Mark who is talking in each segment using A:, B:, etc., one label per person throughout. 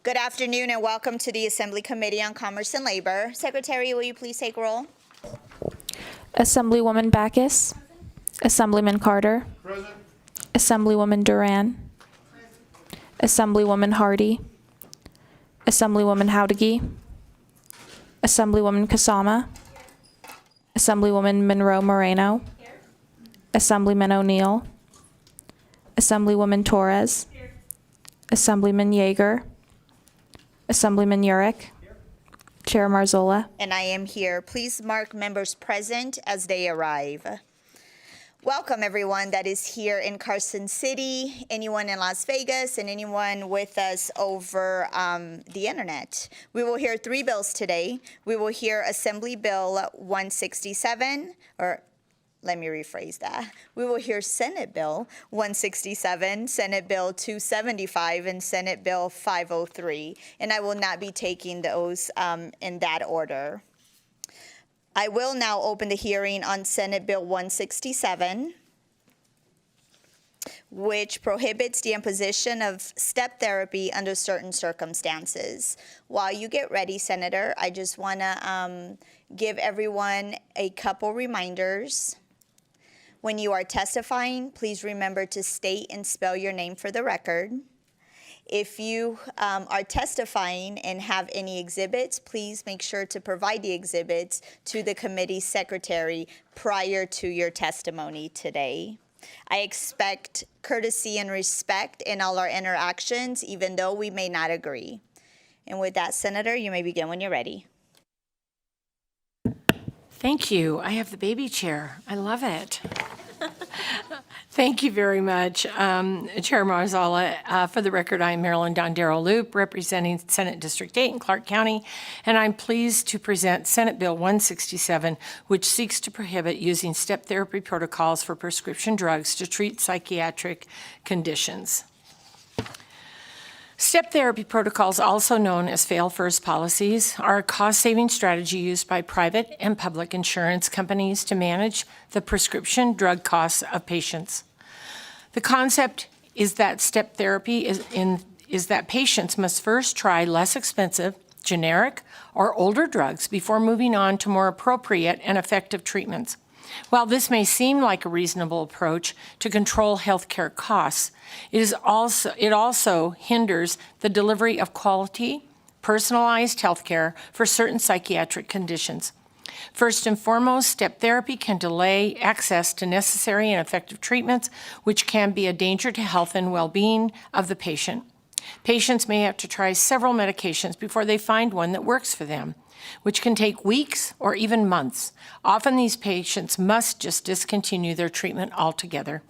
A: Good afternoon and welcome to the Assembly Committee on Commerce and Labor. Secretary, will you please take roll?
B: Assemblywoman Backus. Assemblyman Carter.
C: Present.
B: Assemblywoman Duran. Assemblywoman Hardy. Assemblywoman Howdigi. Assemblywoman Kasama. Assemblywoman Monroe Moreno. Assemblyman O'Neill. Assemblywoman Torres. Assemblyman Yeager. Assemblyman Urick. Chair Marzola.
A: And I am here. Please mark members present as they arrive. Welcome everyone that is here in Carson City, anyone in Las Vegas, and anyone with us over the internet. We will hear three bills today. We will hear Assembly Bill 167, or let me rephrase that. We will hear Senate Bill 167, Senate Bill 275, and Senate Bill 503. And I will not be taking those in that order. I will now open the hearing on Senate Bill 167, which prohibits the imposition of step therapy under certain circumstances. While you get ready, Senator, I just want to give everyone a couple reminders. When you are testifying, please remember to state and spell your name for the record. If you are testifying and have any exhibits, please make sure to provide the exhibits to the committee secretary prior to your testimony today. I expect courtesy and respect in all our interactions, even though we may not agree. And with that, Senator, you may begin when you're ready.
D: Thank you. I have the baby chair. I love it. Thank you very much, Chair Marzola. For the record, I'm Marilyn Dondero Loop, representing Senate District 8 in Clark County, and I'm pleased to present Senate Bill 167, which seeks to prohibit using step therapy protocols for prescription drugs to treat psychiatric conditions. Step therapy protocols, also known as fail-first policies, are a cost-saving strategy used by private and public insurance companies to manage the prescription drug costs of patients. The concept is that step therapy is that patients must first try less expensive, generic, or older drugs before moving on to more appropriate and effective treatments. While this may seem like a reasonable approach to control healthcare costs, it also hinders the delivery of quality, personalized healthcare for certain psychiatric conditions. First and foremost, step therapy can delay access to necessary and effective treatments, which can be a danger to health and well-being of the patient. Patients may have to try several medications before they find one that works for them, which can take weeks or even months. Often these patients must just discontinue their treatment altogether.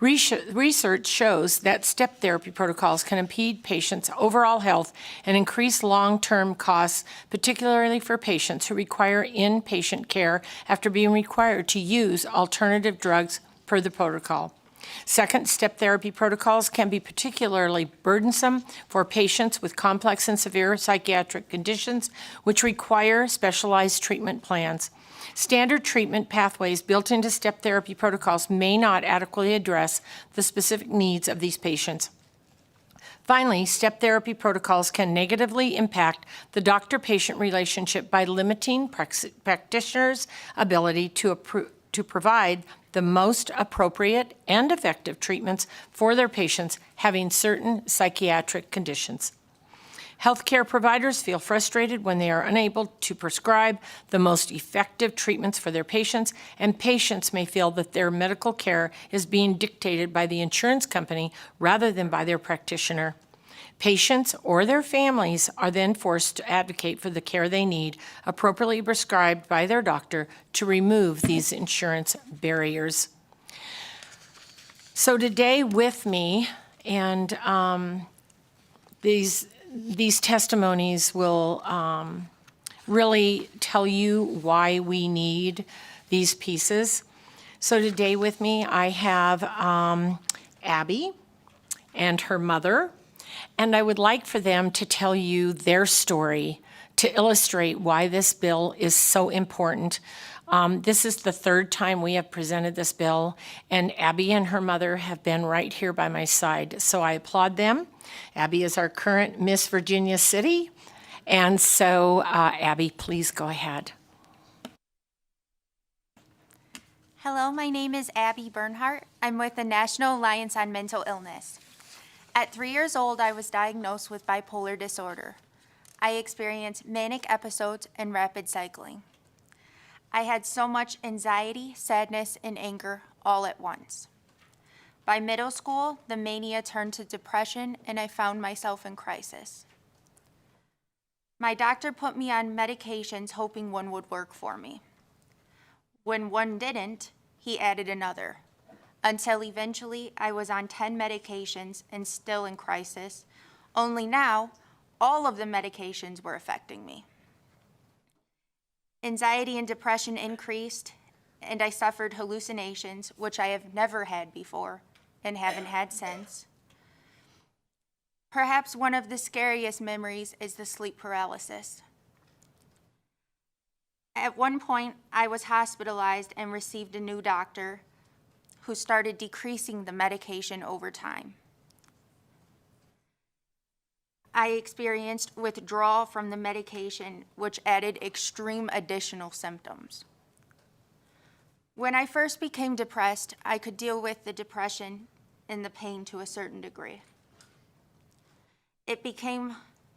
D: Research shows that step therapy protocols can impede patients' overall health and increase long-term costs, particularly for patients who require inpatient care after being required to use alternative drugs per the protocol. Second, step therapy protocols can be particularly burdensome for patients with complex and severe psychiatric conditions, which require specialized treatment plans. Standard treatment pathways built into step therapy protocols may not adequately address the specific needs of these patients. Finally, step therapy protocols can negatively impact the doctor-patient relationship by limiting practitioners' ability to provide the most appropriate and effective treatments for their patients having certain psychiatric conditions. Healthcare providers feel frustrated when they are unable to prescribe the most effective treatments for their patients, and patients may feel that their medical care is being dictated by the insurance company rather than by their practitioner. Patients or their families are then forced to advocate for the care they need, appropriately prescribed by their doctor, to remove these insurance barriers. So today with me, and these testimonies will really tell you why we need these pieces. So today with me, I have Abby and her mother, and I would like for them to tell you their story to illustrate why this bill is so important. This is the third time we have presented this bill, and Abby and her mother have been right here by my side, so I applaud them. Abby is our current Miss Virginia City, and so Abby, please go ahead.
C: Hello, my name is Abby Bernhardt. I'm with the National Alliance on Mental Illness. At 3 years old, I was diagnosed with bipolar disorder. I experienced manic episodes and rapid cycling. I had so much anxiety, sadness, and anger all at once. By middle school, the mania turned to depression, and I found myself in crisis. My doctor put me on medications hoping one would work for me. When one didn't, he added another, until eventually I was on 10 medications and still in crisis, only now all of the medications were affecting me. Anxiety and depression increased, and I suffered hallucinations, which I have never had before and haven't had since. Perhaps one of the scariest memories is the sleep paralysis. At one point, I was hospitalized and received a new doctor who started decreasing the medication over time. I experienced withdrawal from the medication, which added extreme additional symptoms. When I first became depressed, I could deal with the depression and the pain to a certain degree.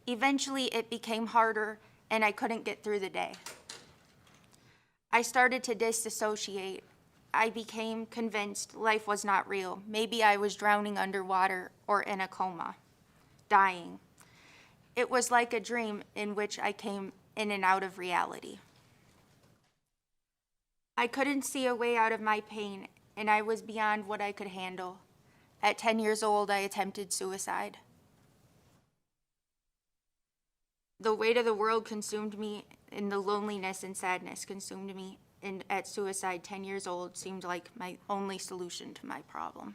C: Eventually it became harder, and I couldn't get through the day. I started to disassociate. I became convinced life was not real. Maybe I was drowning underwater or in a coma, dying. It was like a dream in which I came in and out of reality. I couldn't see a way out of my pain, and I was beyond what I could handle. At 10 years old, I attempted suicide. The weight of the world consumed me, and the loneliness and sadness consumed me, and at suicide, 10 years old, seemed like my only solution to my problem.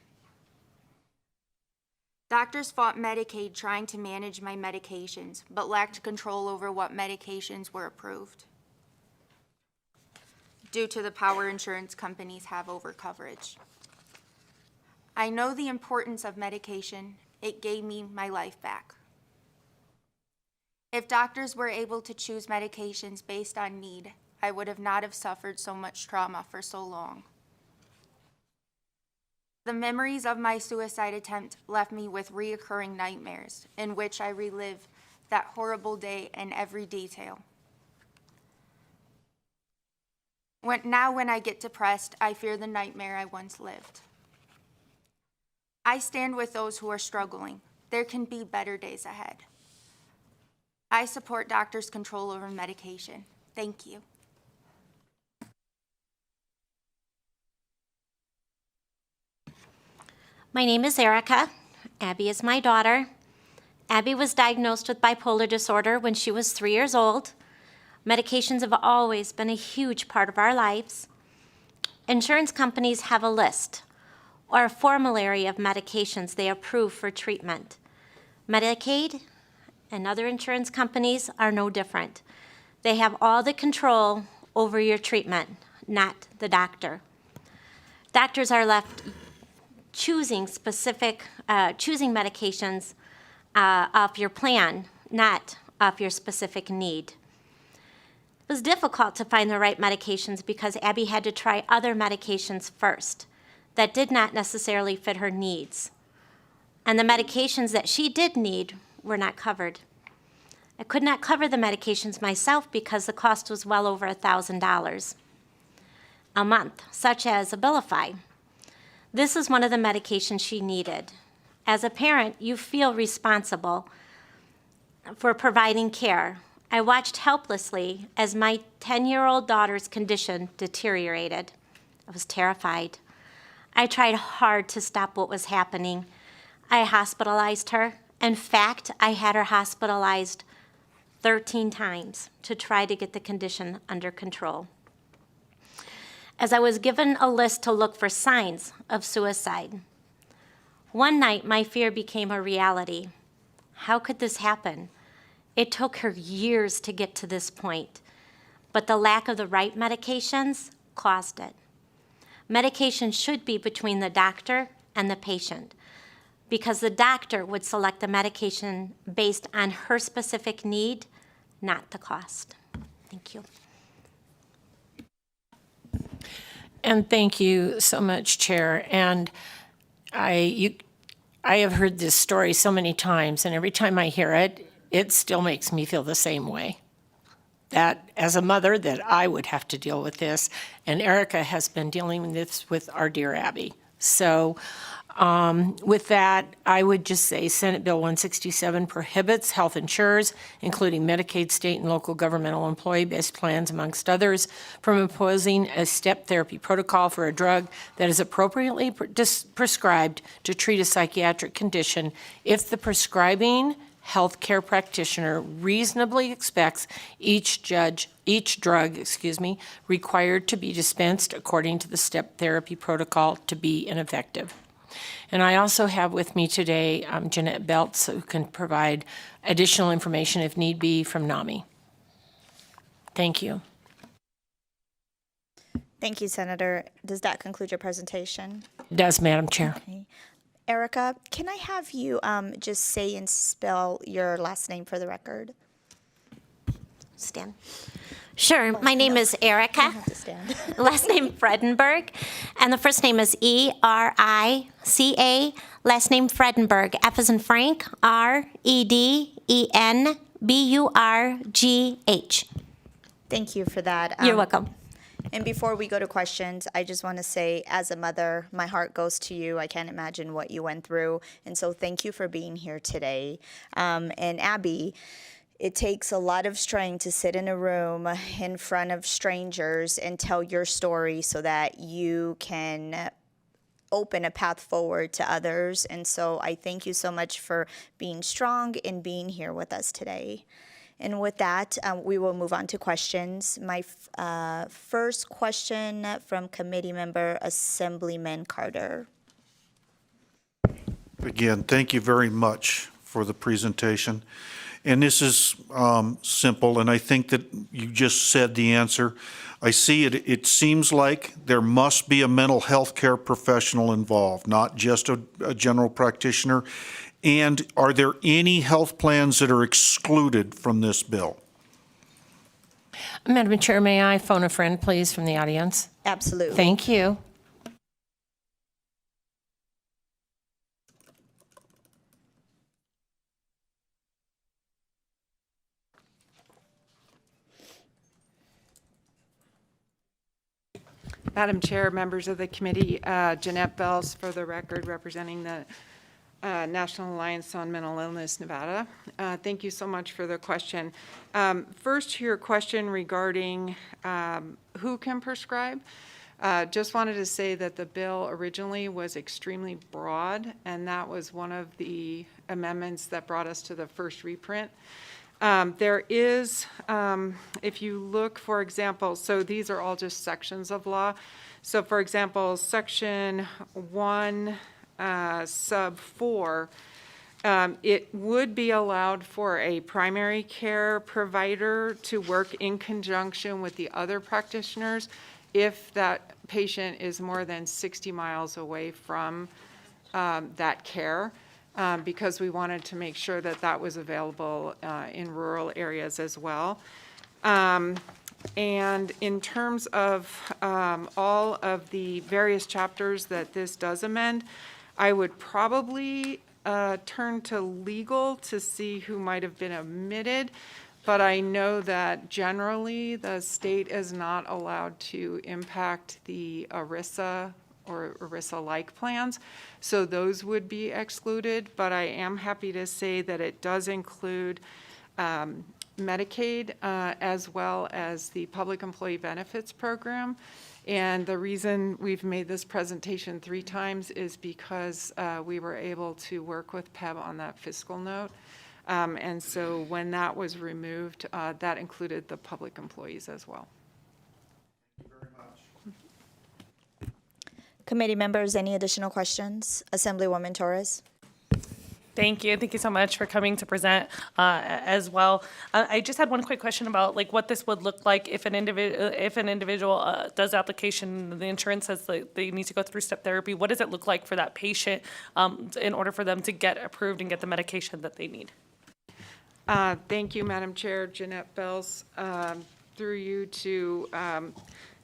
C: Doctors fought Medicaid trying to manage my medications, but lacked control over what medications were approved due to the power insurance companies have over coverage. I know the importance of medication. It gave me my life back. If doctors were able to choose medications based on need, I would have not have suffered so much trauma for so long. The memories of my suicide attempt left me with reoccurring nightmares in which I relive that horrible day in every detail. Now when I get depressed, I fear the nightmare I once lived. I stand with those who are struggling. There can be better days ahead. I support doctors' control over medication. Thank you.
E: My name is Erica. Abby is my daughter. Abby was diagnosed with bipolar disorder when she was 3 years old. Medications have always been a huge part of our lives. Insurance companies have a list or a formulary of medications they approve for treatment. Medicaid and other insurance companies are no different. They have all the control over your treatment, not the doctor. Doctors are left choosing medications off your plan, not off your specific need. It was difficult to find the right medications because Abby had to try other medications first that did not necessarily fit her needs. And the medications that she did need were not covered. I could not cover the medications myself because the cost was well over $1,000 a month, such as Abilify. This is one of the medications she needed. As a parent, you feel responsible for providing care. I watched helplessly as my 10-year-old daughter's condition deteriorated. I was terrified. I tried hard to stop what was happening. I hospitalized her. In fact, I had her hospitalized 13 times to try to get the condition under control. As I was given a list to look for signs of suicide, one night my fear became a reality. How could this happen? It took her years to get to this point, but the lack of the right medications caused it. Medication should be between the doctor and the patient, because the doctor would select the medication based on her specific need, not the cost. Thank you.
D: And thank you so much, Chair. And I have heard this story so many times, and every time I hear it, it still makes me feel the same way. That as a mother, that I would have to deal with this, and Erica has been dealing with this with our dear Abby. So with that, I would just say Senate Bill 167 prohibits health insurers, including Medicaid, state and local governmental employee-based plans, amongst others, from imposing a step therapy protocol for a drug that is appropriately prescribed to treat a psychiatric condition if the prescribing healthcare practitioner reasonably expects each drug required to be dispensed according to the step therapy protocol to be ineffective. And I also have with me today Jeanette Beltz, who can provide additional information if need be from NAMI. Thank you.
A: Thank you, Senator. Does that conclude your presentation?
D: It does, Madam Chair.
A: Okay. Erica, can I have you just say and spell your last name for the record?
E: Stand. Sure. My name is Erica.
A: You have to stand.
E: Last name Fredenberg, and the first name is E-R-I-C-A. Last name Fredenberg. F as in Frank. R-E-D-E-N-B-U-R-G-H.
A: Thank you for that.
E: You're welcome.
A: And before we go to questions, I just want to say, as a mother, my heart goes to you. I can't imagine what you went through. And so thank you for being here today. And Abby, it takes a lot of strength to sit in a room in front of strangers and tell your story so that you can open a path forward to others. And so I thank you so much for being strong and being here with us today. And with that, we will move on to questions. My first question from committee member Assemblyman Carter.
F: Again, thank you very much for the presentation. And this is simple, and I think that you just said the answer. I see it. It seems like there must be a mental health care professional involved, not just a general practitioner. And are there any health plans that are excluded from this bill?
D: Madam Chair, may I phone a friend, please, from the audience?
A: Absolutely.
D: Thank you.
G: Madam Chair, members of the committee, Jeanette Bells for the record, representing the National Alliance on Mental Illness, Nevada. Thank you so much for the question. First, to your question regarding who can prescribe. Just wanted to say that the bill originally was extremely broad, and that was one of the amendments that brought us to the first reprint. There is, if you look, for example, so these are all just sections of law. So for example, section 1, sub 4, it would be allowed for a primary care provider to work in conjunction with the other practitioners if that patient is more than 60 miles away from that care. Because we wanted to make sure that that was available in rural areas as well. And in terms of all of the various chapters that this does amend, I would probably turn to legal to see who might have been omitted. But I know that generally the state is not allowed to impact the ERISA or ERISA-like plans, so those would be excluded. But I am happy to say that it does include Medicaid as well as the Public Employee Benefits Program. And the reason we've made this presentation 3 times is because we were able to work with PEB on that fiscal note. And so when that was removed, that included the public employees as well.
A: Committee members, any additional questions? Assemblywoman Torres.
H: Thank you. Thank you so much for coming to present as well. I just had one quick question about like what this would look like if an individual does application, the insurance says that they need to go through step therapy. What does it look like for that patient in order for them to get approved and get the medication that they need?
G: Thank you, Madam Chair. Jeanette Bells, through you to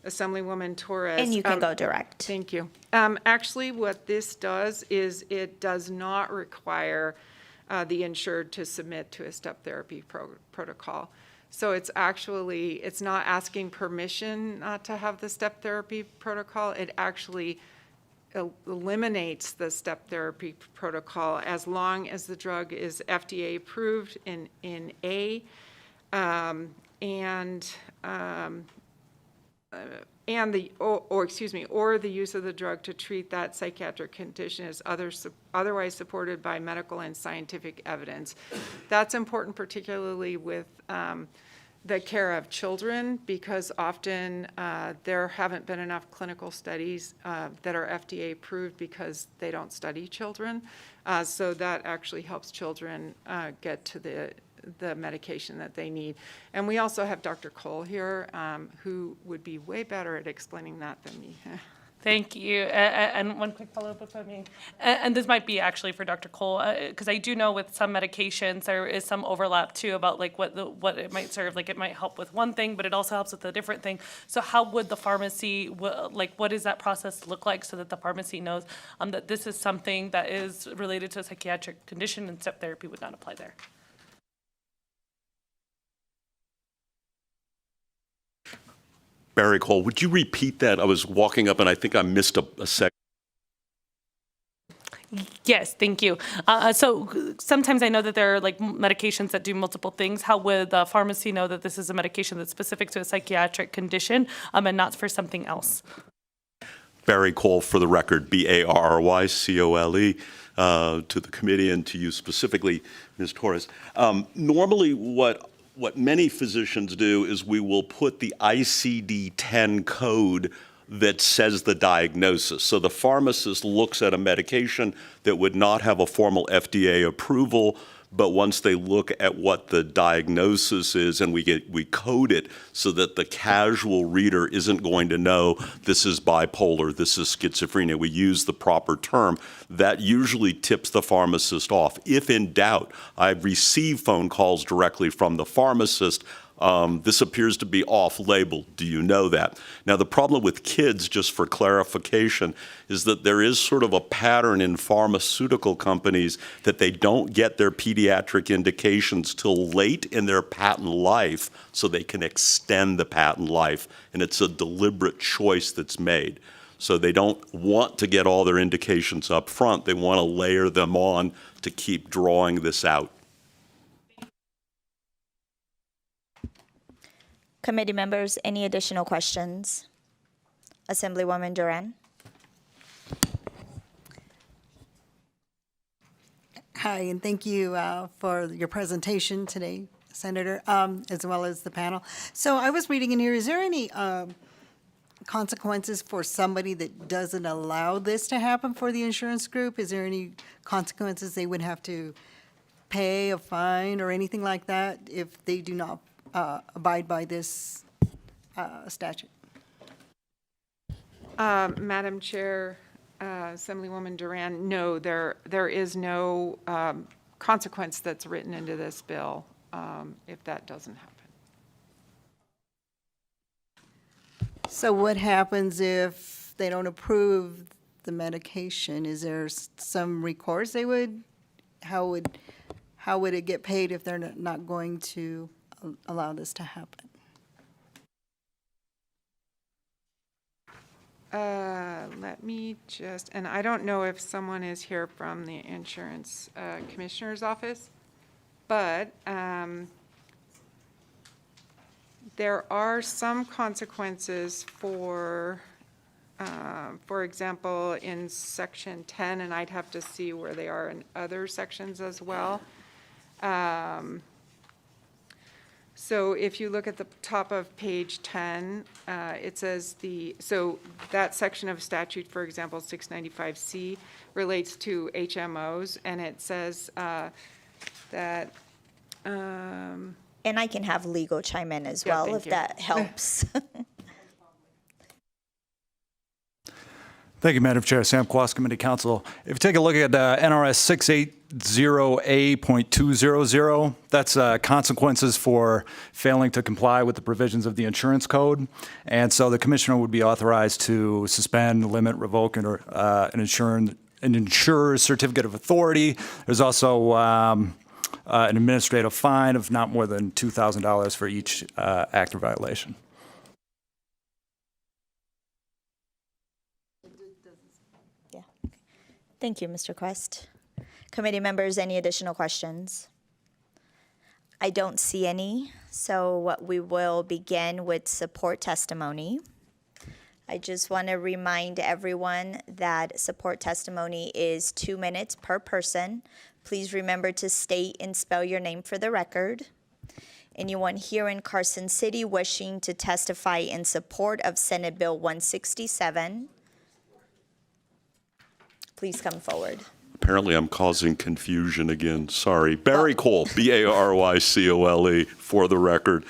G: Assemblywoman Torres.
A: And you can go direct.
G: Thank you. Actually, what this does is it does not require the insured to submit to a step therapy protocol. So it's not asking permission not to have the step therapy protocol. It actually eliminates the step therapy protocol as long as the drug is FDA approved in A, or the use of the drug to treat that psychiatric condition is otherwise supported by medical and scientific evidence. That's important, particularly with the care of children, because often there haven't been enough clinical studies that are FDA approved because they don't study children. So that actually helps children get to the medication that they need. And we also have Dr. Cole here, who would be way better at explaining that than me.
H: Thank you. And one quick follow-up, if I may. And this might be actually for Dr. Cole, because I do know with some medications there is some overlap too about like what it might serve. Like it might help with one thing, but it also helps with a different thing. So how would the pharmacy, what does that process look like so that the pharmacy knows that this is something that is related to a psychiatric condition and step therapy would not apply there?
I: Barry Cole, would you repeat that? I was walking up and I think I missed a second.
H: Yes, thank you. So sometimes I know that there are like medications that do multiple things. How would the pharmacy know that this is a medication that's specific to a psychiatric condition and not for something else?
I: Barry Cole, for the record, BARRYCOLE, to the committee and to you specifically, Ms. Torres. Normally what many physicians do is we will put the ICD-10 code that says the diagnosis. So the pharmacist looks at a medication that would not have a formal FDA approval, but once they look at what the diagnosis is and we code it so that the casual reader isn't going to know this is bipolar, this is schizophrenia, we use the proper term, that usually tips the pharmacist off. If in doubt, I receive phone calls directly from the pharmacist. This appears to be off-label. Do you know that? Now, the problem with kids, just for clarification, is that there is sort of a pattern in pharmaceutical companies that they don't get their pediatric indications till late in their patent life so they can extend the patent life, and it's a deliberate choice that's made. So they don't want to get all their indications up front. They want to layer them on to keep drawing this out.
A: Committee members, any additional questions? Assemblywoman Duran.
J: Hi, and thank you for your presentation today, Senator, as well as the panel. So I was reading in here, is there any consequences for somebody that doesn't allow this to happen for the insurance group? Is there any consequences they would have to pay a fine or anything like that if they do not abide by this statute?
G: Madam Chair, Assemblywoman Duran, no, there is no consequence that's written into this bill if that doesn't happen.
J: So what happens if they don't approve the medication? Is there some recourse they would, how would it get paid if they're not going to allow this to happen?
G: Let me just, and I don't know if someone is here from the Insurance Commissioner's Office, but there are some consequences for example, in Section 10, and I'd have to see where they are in other sections as well. So if you look at the top of page 10, it says so that section of statute, for example, 695C, relates to HMOs, and it says that,
A: And I can have legal chime in as
G: Yeah,
A: well
G: thank
A: if
G: you.
A: that helps.
K: Thank you, Madam Chair. Sam Quas, Committee Counsel. If you take a look at NRS 680A.200, that's consequences for failing to comply with the provisions of the insurance code. And so the commissioner would be authorized to suspend, limit, revoke, an insurer's certificate of authority. There's also an administrative fine of not more than $2,000 for each act or violation.
A: Thank you, Mr. Quest. Committee members, any additional questions? I don't see any, so we will begin with support testimony. I just want to remind everyone that support testimony is 2 minutes per person. Please remember to state and spell your name for the record. Anyone here in Carson City wishing to testify in support of Senate Bill 167, please come forward.
I: Apparently, I'm causing confusion again. Sorry. Barry Cole, Barycole, for the record.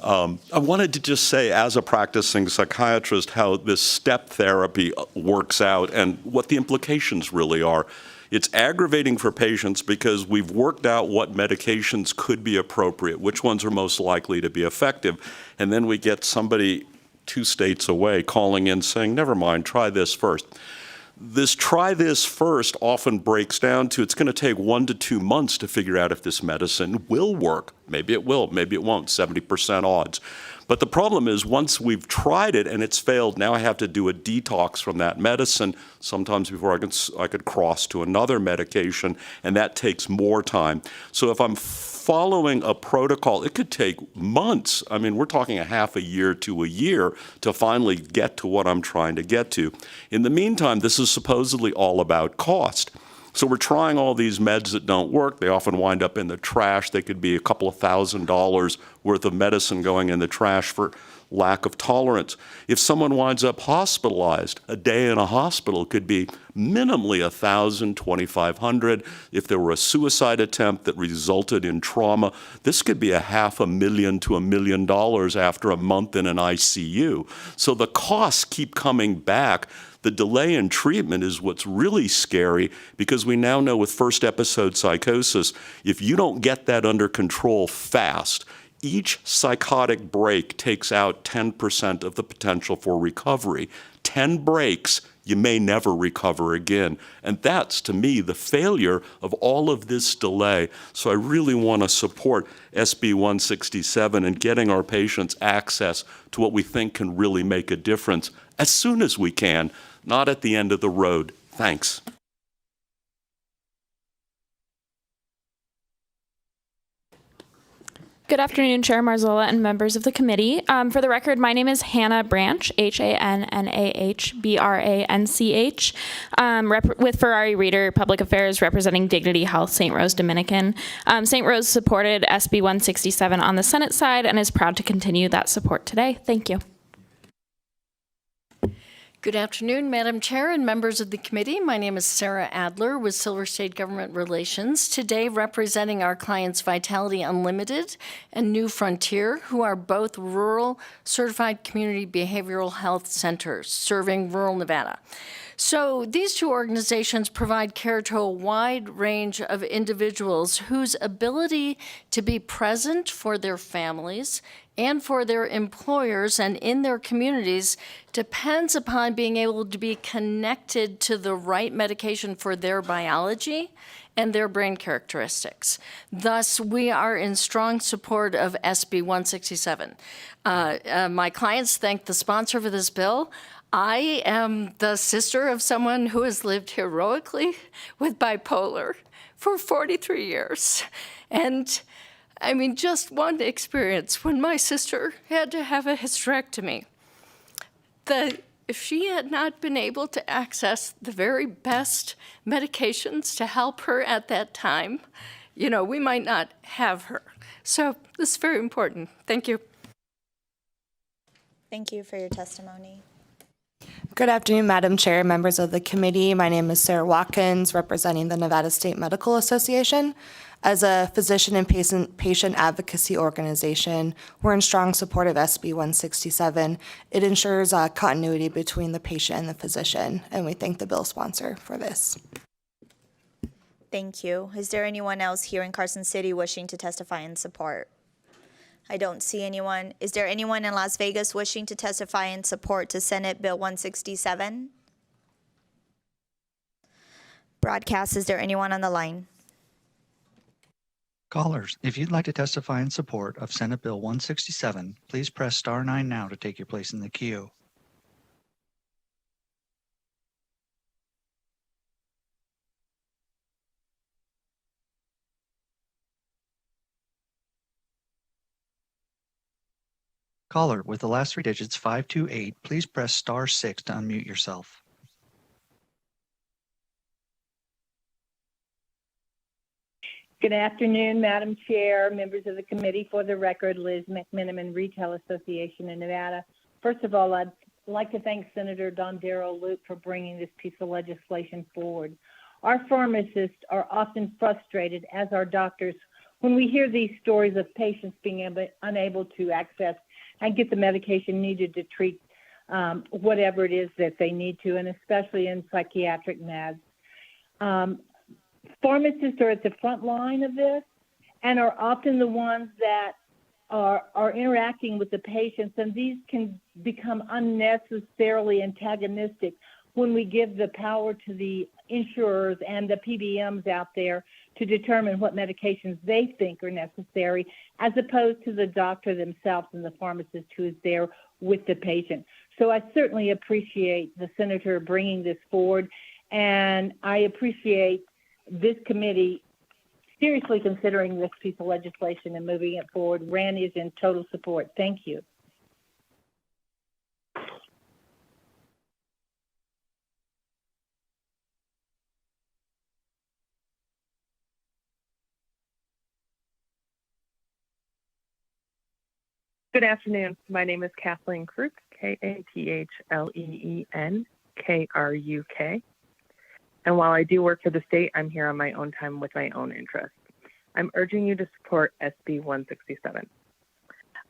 I: I wanted to just say, as a practicing psychiatrist, how this step therapy works out and what the implications really are. It's aggravating for patients because we've worked out what medications could be appropriate, which ones are most likely to be effective, and then we get somebody 2 states away calling in saying, never mind, try this first. This try this first often breaks down to it's going to take 1 to 2 months to figure out if this medicine will work. Maybe it will, maybe it won't, 70% odds. But the problem is once we've tried it and it's failed, now I have to do a detox from that medicine, sometimes before I could cross to another medication, and that takes more time. So if I'm following a protocol, it could take months. I mean, we're talking a half a year to a year to finally get to what I'm trying to get to. In the meantime, this is supposedly all about cost. So we're trying all these meds that don't work. They often wind up in the trash. They could be a couple of $1,000s worth of medicine going in the trash for lack of tolerance. If someone winds up hospitalized, a day in a hospital could be minimally $1,000, $2,500. If there were a suicide attempt that resulted in trauma, this could be $500,000 to $1 million after a month in an ICU. So the costs keep coming back. The delay in treatment is what's really scary because we now know with first episode psychosis, if you don't get that under control fast, each psychotic break takes out 10% of the potential for recovery. 10 breaks, you may never recover again. And that's, to me, the failure of all of this delay. So I really want to support SB 167 and getting our patients access to what we think can really make a difference as soon as we can, not at the end of the road. Thanks.
B: Good afternoon, Chair Marzola and members of the committee. For the record, my name is Hannah Branch, HANNAH, with Ferrari Reader Public Affairs, representing Dignity Health St. Rose Dominican. St. Rose supported SB 167 on the Senate side and is proud to continue that support today. Thank you.
L: Good afternoon, Madam Chair and members of the committee. My name is Sarah Adler with Silver State Government Relations, today representing our clients Vitality Unlimited and New Frontier, who are both rural certified community behavioral health centers serving rural Nevada. So these two organizations provide care to a wide range of individuals whose ability to be present for their families and for their employers and in their communities depends upon being able to be connected to the right medication for their biology and their brain characteristics. Thus, we are in strong support of SB 167. My clients thank the sponsor for this bill. I am the sister of someone who has lived heroically with bipolar for 43 years. And I mean, just one experience when my sister had to have a hysterectomy. If she had not been able to access the very best medications to help her at that time, we might not have her. So this is very important. Thank you.
A: Thank you for your testimony.
M: Good afternoon, Madam Chair, members of the committee. My name is Sarah Watkins, representing the Nevada State Medical Association. As a physician and patient advocacy organization, we're in strong support of SB 167. It ensures continuity between the patient and the physician, and we thank the bill sponsor for this.
A: Thank you. Is there anyone else here in Carson City wishing to testify in support? I don't see anyone. Is there anyone in Las Vegas wishing to testify in support to Senate Bill 167? Broadcast, is there anyone on the line?
N: Callers, if you'd like to testify in support of Senate Bill 167, please press star 9 now to take your place in the queue. Caller, with the last 3 digits 528, please press star 6 to unmute yourself.
O: Good afternoon, Madam Chair, members of the committee. For the record, Liz McMiniman, Retail Association in Nevada. First of all, I'd like to thank Senator Don Darrell Luke for bringing this piece of legislation forward. Our pharmacists are often frustrated, as are doctors, when we hear these stories of patients being unable to access and get the medication needed to treat whatever it is that they need to, and especially in psychiatric meds. Pharmacists are at the front line of this and are often the ones that are interacting with the patients, and these can become unnecessarily antagonistic when we give the power to the insurers and the PBMs out there to determine what medications they think are necessary, as opposed to the doctor themselves and the pharmacist who is there with the patient. So I certainly appreciate the senator bringing this forward, and I appreciate this committee seriously considering this piece of legislation and moving it forward. RAN is in total support. Thank you.
P: Good afternoon. My name is Kathleen Kruk, Kathleen Kruk. And while I do work for the state, I'm here on my own time with my own interests. I'm urging you to support SB 167.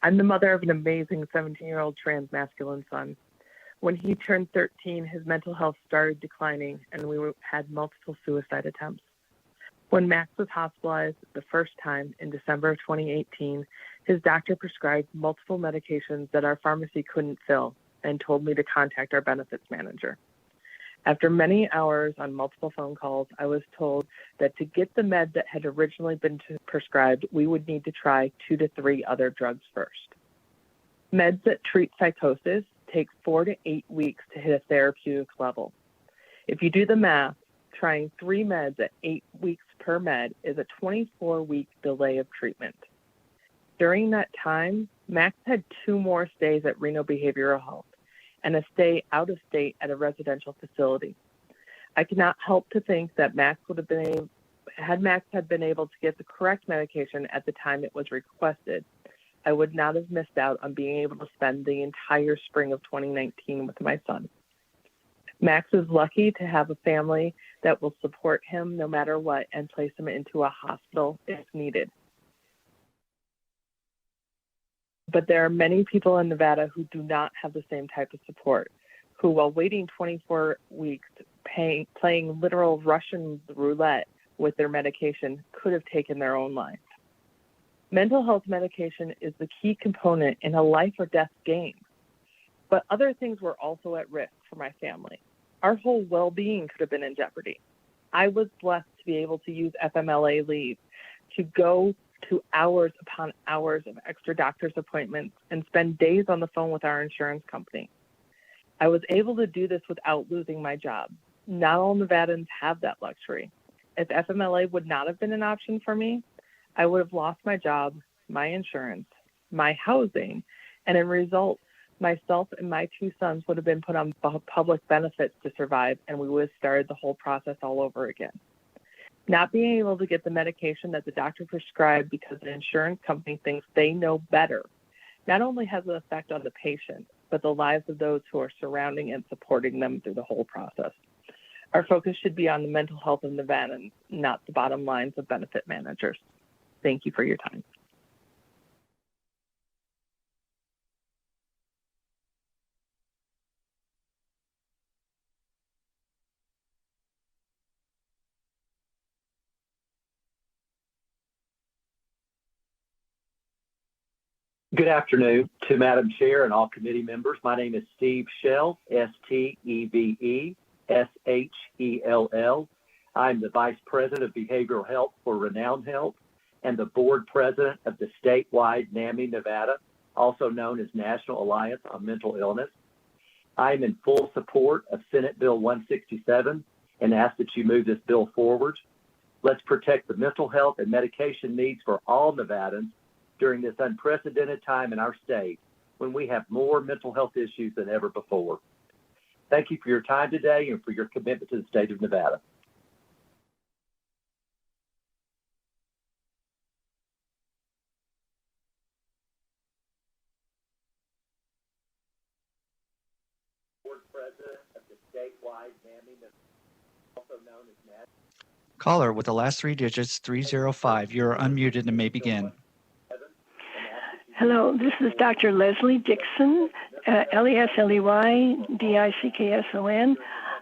P: I'm the mother of an amazing 17-year-old transmasculine son. When he turned 13, his mental health started declining, and we had multiple suicide attempts. When Max was hospitalized the first time in December of 2018, his doctor prescribed multiple medications that our pharmacy couldn't fill and told me to contact our benefits manager. After many hours on multiple phone calls, I was told that to get the med that had originally been prescribed, we would need to try 2 to 3 other drugs first. Meds that treat psychosis take 4 to 8 weeks to hit a therapeutic level. If you do the math, trying 3 meds at 8 weeks per med is a 24-week delay of treatment. During that time, Max had 2 more stays at Reno Behavioral Health and a stay out of state at a residential facility. I cannot help to think that Max would have been had Max had been able to get the correct medication at the time it was requested, I would not have missed out on being able to spend the entire spring of 2019 with my son. Max is lucky to have a family that will support him no matter what and place him into a hospital if needed. But there are many people in Nevada who do not have the same type of support, who, while waiting 24 weeks, playing literal Russian roulette with their medication, could have taken their own life. Mental health medication is the key component in a life or death game. But other things were also at risk for my family. Our whole well-being could have been in jeopardy. I was blessed to be able to use FMLA leave to go to hours upon hours of extra doctor's appointments and spend days on the phone with our insurance company. I was able to do this without losing my job. Not all Nevadans have that luxury. If FMLA would not have been an option for me, I would have lost my job, my insurance, my housing, and in result, myself and my 2 sons would have been put on public benefits to survive, and we would have started the whole process all over again. Not being able to get the medication that the doctor prescribed because the insurance company thinks they know better not only has an effect on the patient, but the lives of those who are surrounding and supporting them through the whole process. Our focus should be on the mental health of Nevadans, not the bottom lines of benefit managers. Thank you for your time.
Q: Good afternoon to Madam Chair and all committee members. My name is Steve Schell, S-T-E-V-E-S-H-E-L-L. I'm the Vice President of Behavioral Health for Renown Health and the Board President of the statewide NAMI Nevada, also known as National Alliance on Mental Illness. I am in full support of Senate Bill 167 and ask that you move this bill forward. Let's protect the mental health and medication needs for all Nevadans during this unprecedented time in our state when we have more mental health issues than ever before. Thank you for your time today and for your commitment to the state of Nevada. Board President of the statewide NAMI, also known as NAMI.
N: Caller with the last three digits, 305. You're unmuted and may begin.
O: Hello, this is Dr. Leslie Dixon, Lesley-Dickson.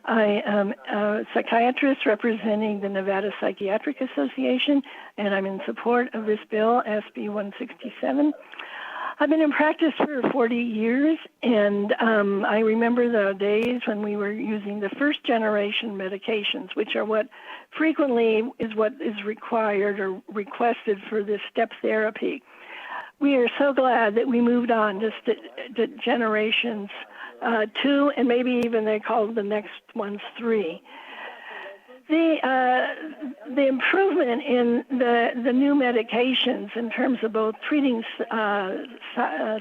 O: I am a psychiatrist representing the Nevada Psychiatric Association, and I'm in support of this bill, SB 167. I've been in practice for 40 years, and I remember the days when we were using the first generation medications, which are what frequently is what is required or requested for this step therapy. We are so glad that we moved on to generations 2, and maybe even they call the next ones 3. The improvement in the new medications in terms of both treating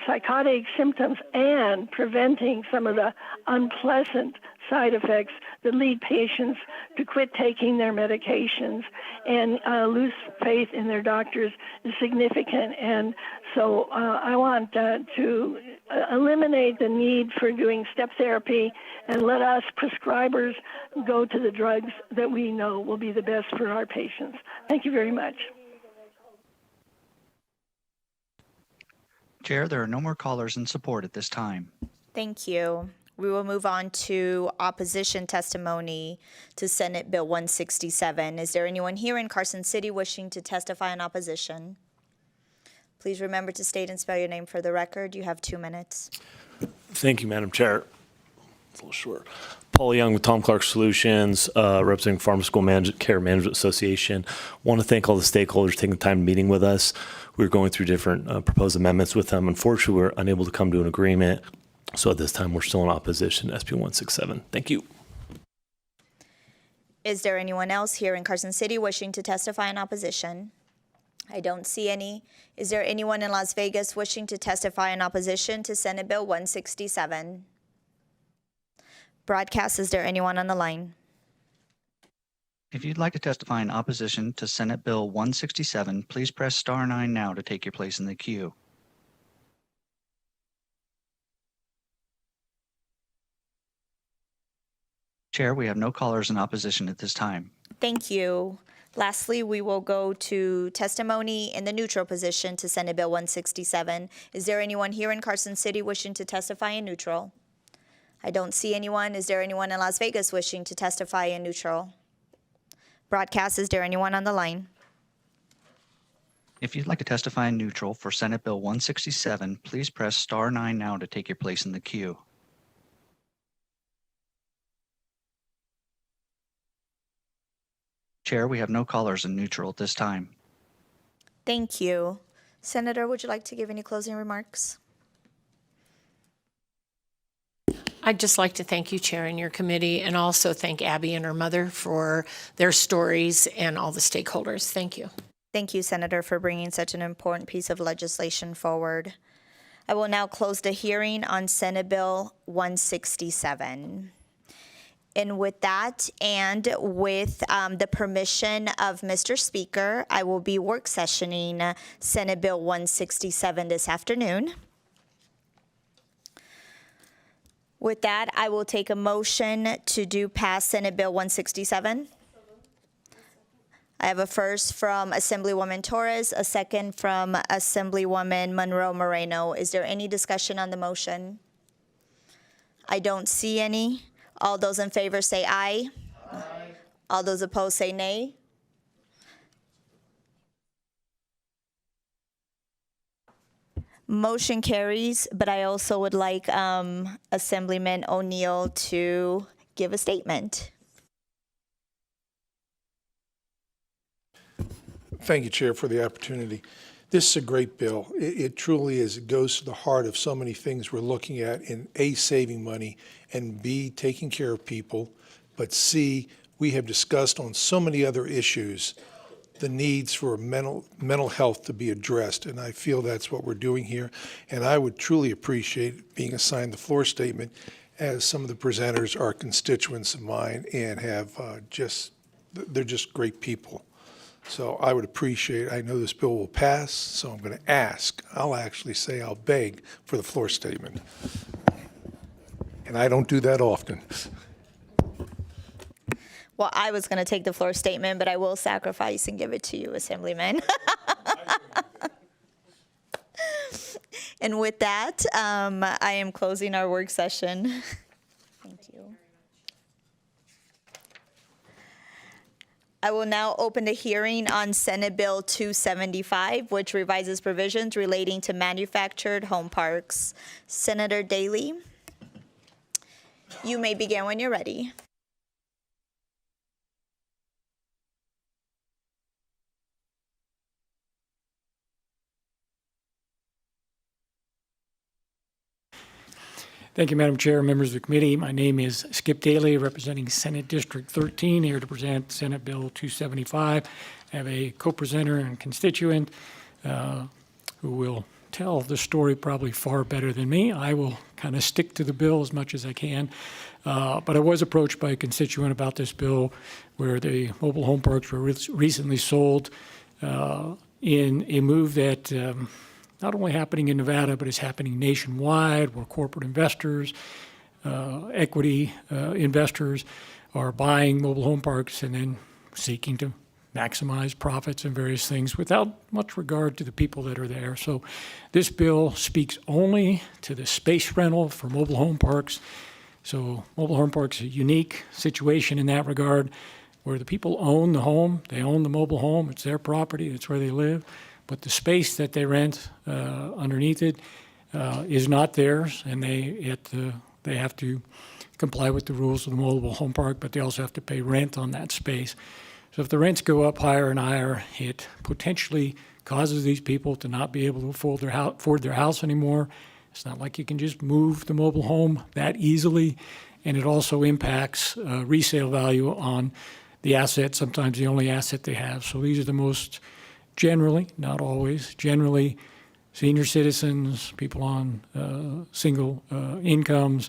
O: psychotic symptoms and preventing some of the unpleasant side effects that lead patients to quit taking their medications and lose faith in their doctors is significant. And so I want to eliminate the need for doing step therapy and let us prescribers go to the drugs that we know will be the best for our patients. Thank you very much.
N: Chair, there are no more callers in support at this time.
A: Thank you. We will move on to opposition testimony to Senate Bill 167. Is there anyone here in Carson City wishing to testify in opposition? Please remember to state and spell your name for the record. You have 2 minutes.
R: Thank you, Madam Chair. It's a little short. Paul Young with Tom Clark Solutions, representing Pharmaceutical Care Management Association. Want to thank all the stakeholders taking the time meeting with us. We were going through different proposed amendments with them. Unfortunately, we were unable to come to an agreement. So at this time, we're still in opposition to SB 167. Thank you.
A: Is there anyone else here in Carson City wishing to testify in opposition? I don't see any. Is there anyone in Las Vegas wishing to testify in opposition to Senate Bill 167? Broadcast, is there anyone on the line?
N: If you'd like to testify in opposition to Senate Bill 167, please press *9 now to take your place in the queue. Chair, we have no callers in opposition at this time.
A: Thank you. Lastly, we will go to testimony in the neutral position to Senate Bill 167. Is there anyone here in Carson City wishing to testify in neutral? I don't see anyone. Is there anyone in Las Vegas wishing to testify in neutral? Broadcast, is there anyone on the line?
N: If you'd like to testify in neutral for Senate Bill 167, please press *9 now to take your place in the queue. Chair, we have no callers in neutral at this time.
A: Thank you. Senator, would you like to give any closing remarks?
D: I'd just like to thank you, Chair, and your committee, and also thank Abby and her mother for their stories and all the stakeholders. Thank you.
A: Thank you, Senator, for bringing such an important piece of legislation forward. I will now close the hearing on Senate Bill 167. And with that, and with the permission of Mr. Speaker, I will be work sessioning Senate Bill 167 this afternoon. With that, I will take a motion to do pass Senate Bill 167. I have a first from Assemblywoman Torres, a second from Assemblywoman Monroe Moreno. Is there any discussion on the motion? I don't see any. All those in favor say aye. Aye. All those opposed say nay. Motion carries, but I also would like Assemblyman O'Neill to give a statement.
S: Thank you, Chair, for the opportunity. This is a great bill. It truly is. It goes to the heart of so many things we're looking at in A, saving money, and B, taking care of people, but C, we have discussed on so many other issues the needs for mental health to be addressed, and I feel that's what we're doing here. And I would truly appreciate being assigned the floor statement, as some of the presenters are constituents of mine and have they're just great people. So I would appreciate, I know this bill will pass, so I'm going to ask, I'll actually say I'll beg for the floor statement. And I don't do that often.
A: Well, I was going to take the floor statement, but I will sacrifice and give it to you, Assemblyman. And with that, I am closing our work session. Thank you. I will now open the hearing on Senate Bill 275, which revises provisions relating to manufactured home parks. Senator Daly, you may begin when you're ready.
T: Thank you, Madam Chair, members of the committee. My name is Skip Daly, representing Senate District 13, here to present Senate Bill 275. I have a co-presenter and constituent who will tell the story probably far better than me. I will kind of stick to the bill as much as I can. But I was approached by a constituent about this bill where the mobile home parks were recently sold in a move that not only happening in Nevada, but it's happening nationwide, where corporate investors, equity investors are buying mobile home parks and then seeking to maximize profits and various things without much regard to the people that are there. So this bill speaks only to the space rental for mobile home parks. So mobile home parks are a unique situation in that regard, where the people own the home, they own the mobile home, it's their property, it's where they live. But the space that they rent underneath it is not theirs, and they have to comply with the rules of the mobile home park, but they also have to pay rent on that space. So if the rents go up higher and higher, it potentially causes these people to not be able to afford their house anymore. It's not like you can just move the mobile home that easily, and it also impacts resale value on the asset, sometimes the only asset they have. So these are the most generally, not always, generally senior citizens, people on single incomes,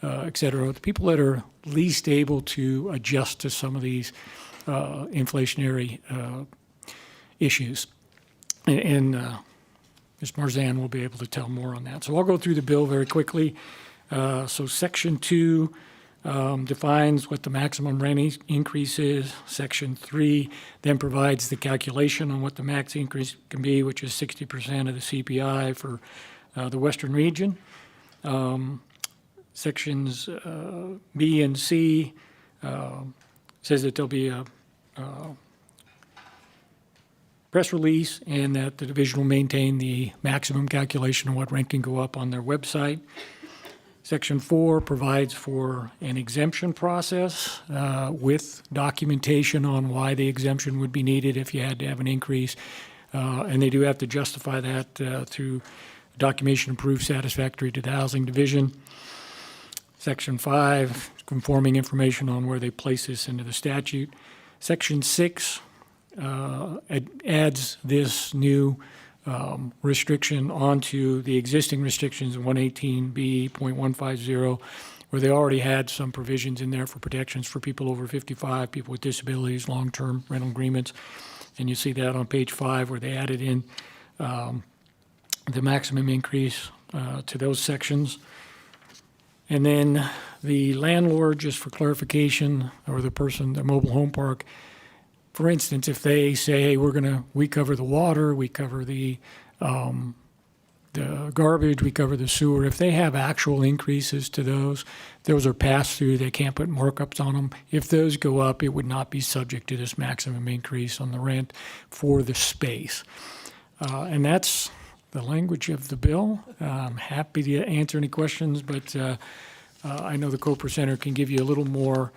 T: et cetera, the people that are least able to adjust to some of these inflationary issues. And Ms. Marzan will be able to tell more on that. So I'll go through the bill very quickly. So Section 2 defines what the maximum rent increase is. Section 3 then provides the calculation on what the max increase can be, which is 60% of the CPI for the Western region. Sections B and C says that there'll be a press release and that the division will maintain the maximum calculation of what rent can go up on their website. Section 4 provides for an exemption process with documentation on why the exemption would be needed if you had to have an increase. And they do have to justify that through documentation and proof satisfactory to the Housing Division. Section 5, conforming information on where they place this into the statute. Section 6 adds this new restriction onto the existing restrictions in 118B.150, where they already had some provisions in there for protections for people over 55, people with disabilities, long-term rental agreements. And you see that on page 5 where they added in the maximum increase to those sections. And then the landlord, just for clarification, or the person, the mobile home park, for instance, if they say, hey, we cover the water, we cover the garbage, we cover the sewer, if they have actual increases to those are passed through, they can't put markups on them. If those go up, it would not be subject to this maximum increase on the rent for the space. And that's the language of the bill. I'm happy to answer any questions, but I know the co-presenter can give you a little more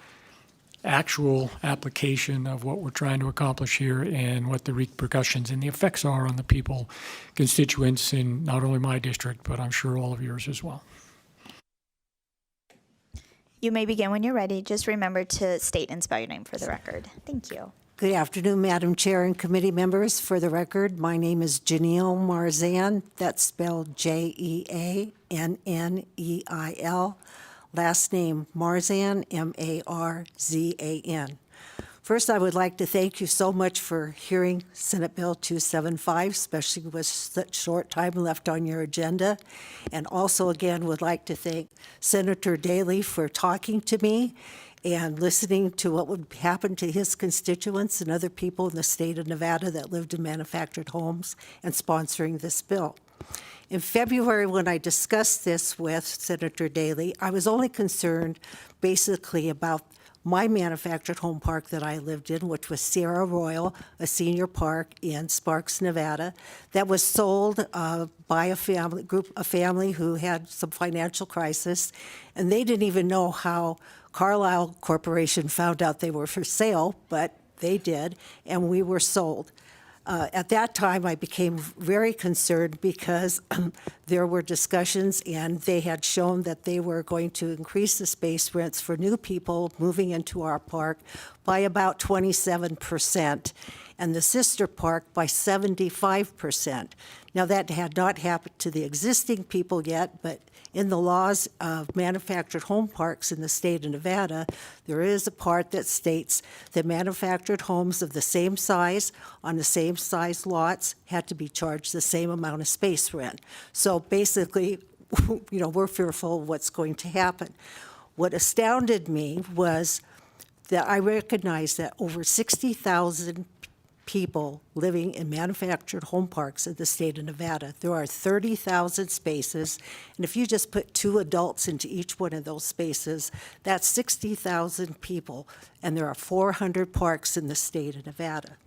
T: actual application of what we're trying to accomplish here and what the repercussions and the effects are on the people, constituents in not only my district, but I'm sure all of yours as well.
A: You may begin when you're ready. Just remember to state and spell your name for the record. Thank you.
U: Good afternoon, Madam Chair and committee members. For the record, my name is Janelle Marzan. That's spelled Jeannenneil. Last name Marzan, Marzan. First, I would like to thank you so much for hearing Senate Bill 275, especially with such short time left on your agenda. And also, again, would like to thank Senator Daley for talking to me and listening to what would happen to his constituents and other people in the state of Nevada that lived in manufactured homes and sponsoring this bill. In February, when I discussed this with Senator Daley, I was only concerned basically about my manufactured home park that I lived in, which was Sierra Royal, a senior park in Sparks, Nevada, that was sold by a family who had some financial crisis, and they didn't even know how Carlyle Corporation found out they were for sale, but they did, and we were sold. At that time, I became very concerned because there were discussions and they had shown that they were going to increase the space rents for new people moving into our park by about 27% and the sister park by 75%. Now, that had not happened to the existing people yet, but in the laws of manufactured home parks in the state of Nevada, there is a part that states that manufactured homes of the same size on the same size lots had to be charged the same amount of space rent. So basically, we're fearful of what's going to happen. What astounded me was that I recognized that over 60,000 people living in manufactured home parks in the state of Nevada. There are 30,000 spaces, and if you just put 2 adults into each one of those spaces, that's 60,000 people, and there are 400 parks in the state of Nevada.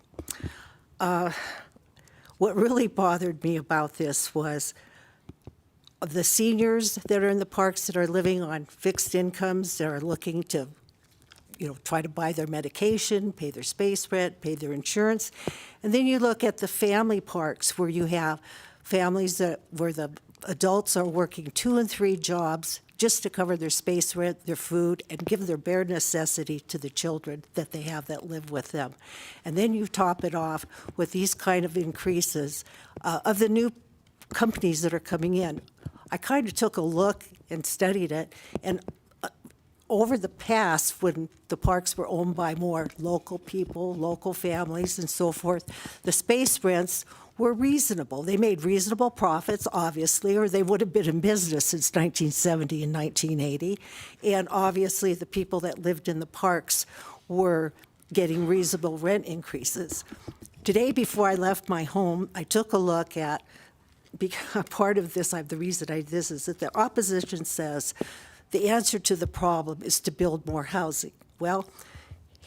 U: What really bothered me about this was the seniors that are in the parks that are living on fixed incomes, that are looking to try to buy their medication, pay their space rent, pay their insurance. And then you look at the family parks where you have families where the adults are working 2 and 3 jobs just to cover their space rent, their food, and give their bare necessity to the children that they have that live with them. And then you top it off with these kind of increases of the new companies that are coming in. I kind of took a look and studied it, and over the past, when the parks were owned by more local people, local families, and so forth, the space rents were reasonable. They made reasonable profits, obviously, or they would have been in business since 1970 and 1980. And obviously, the people that lived in the parks were getting reasonable rent increases. Today, before I left my home, I took a look at, part of this, the reason I did this is that the opposition says the answer to the problem is to build more housing. Well,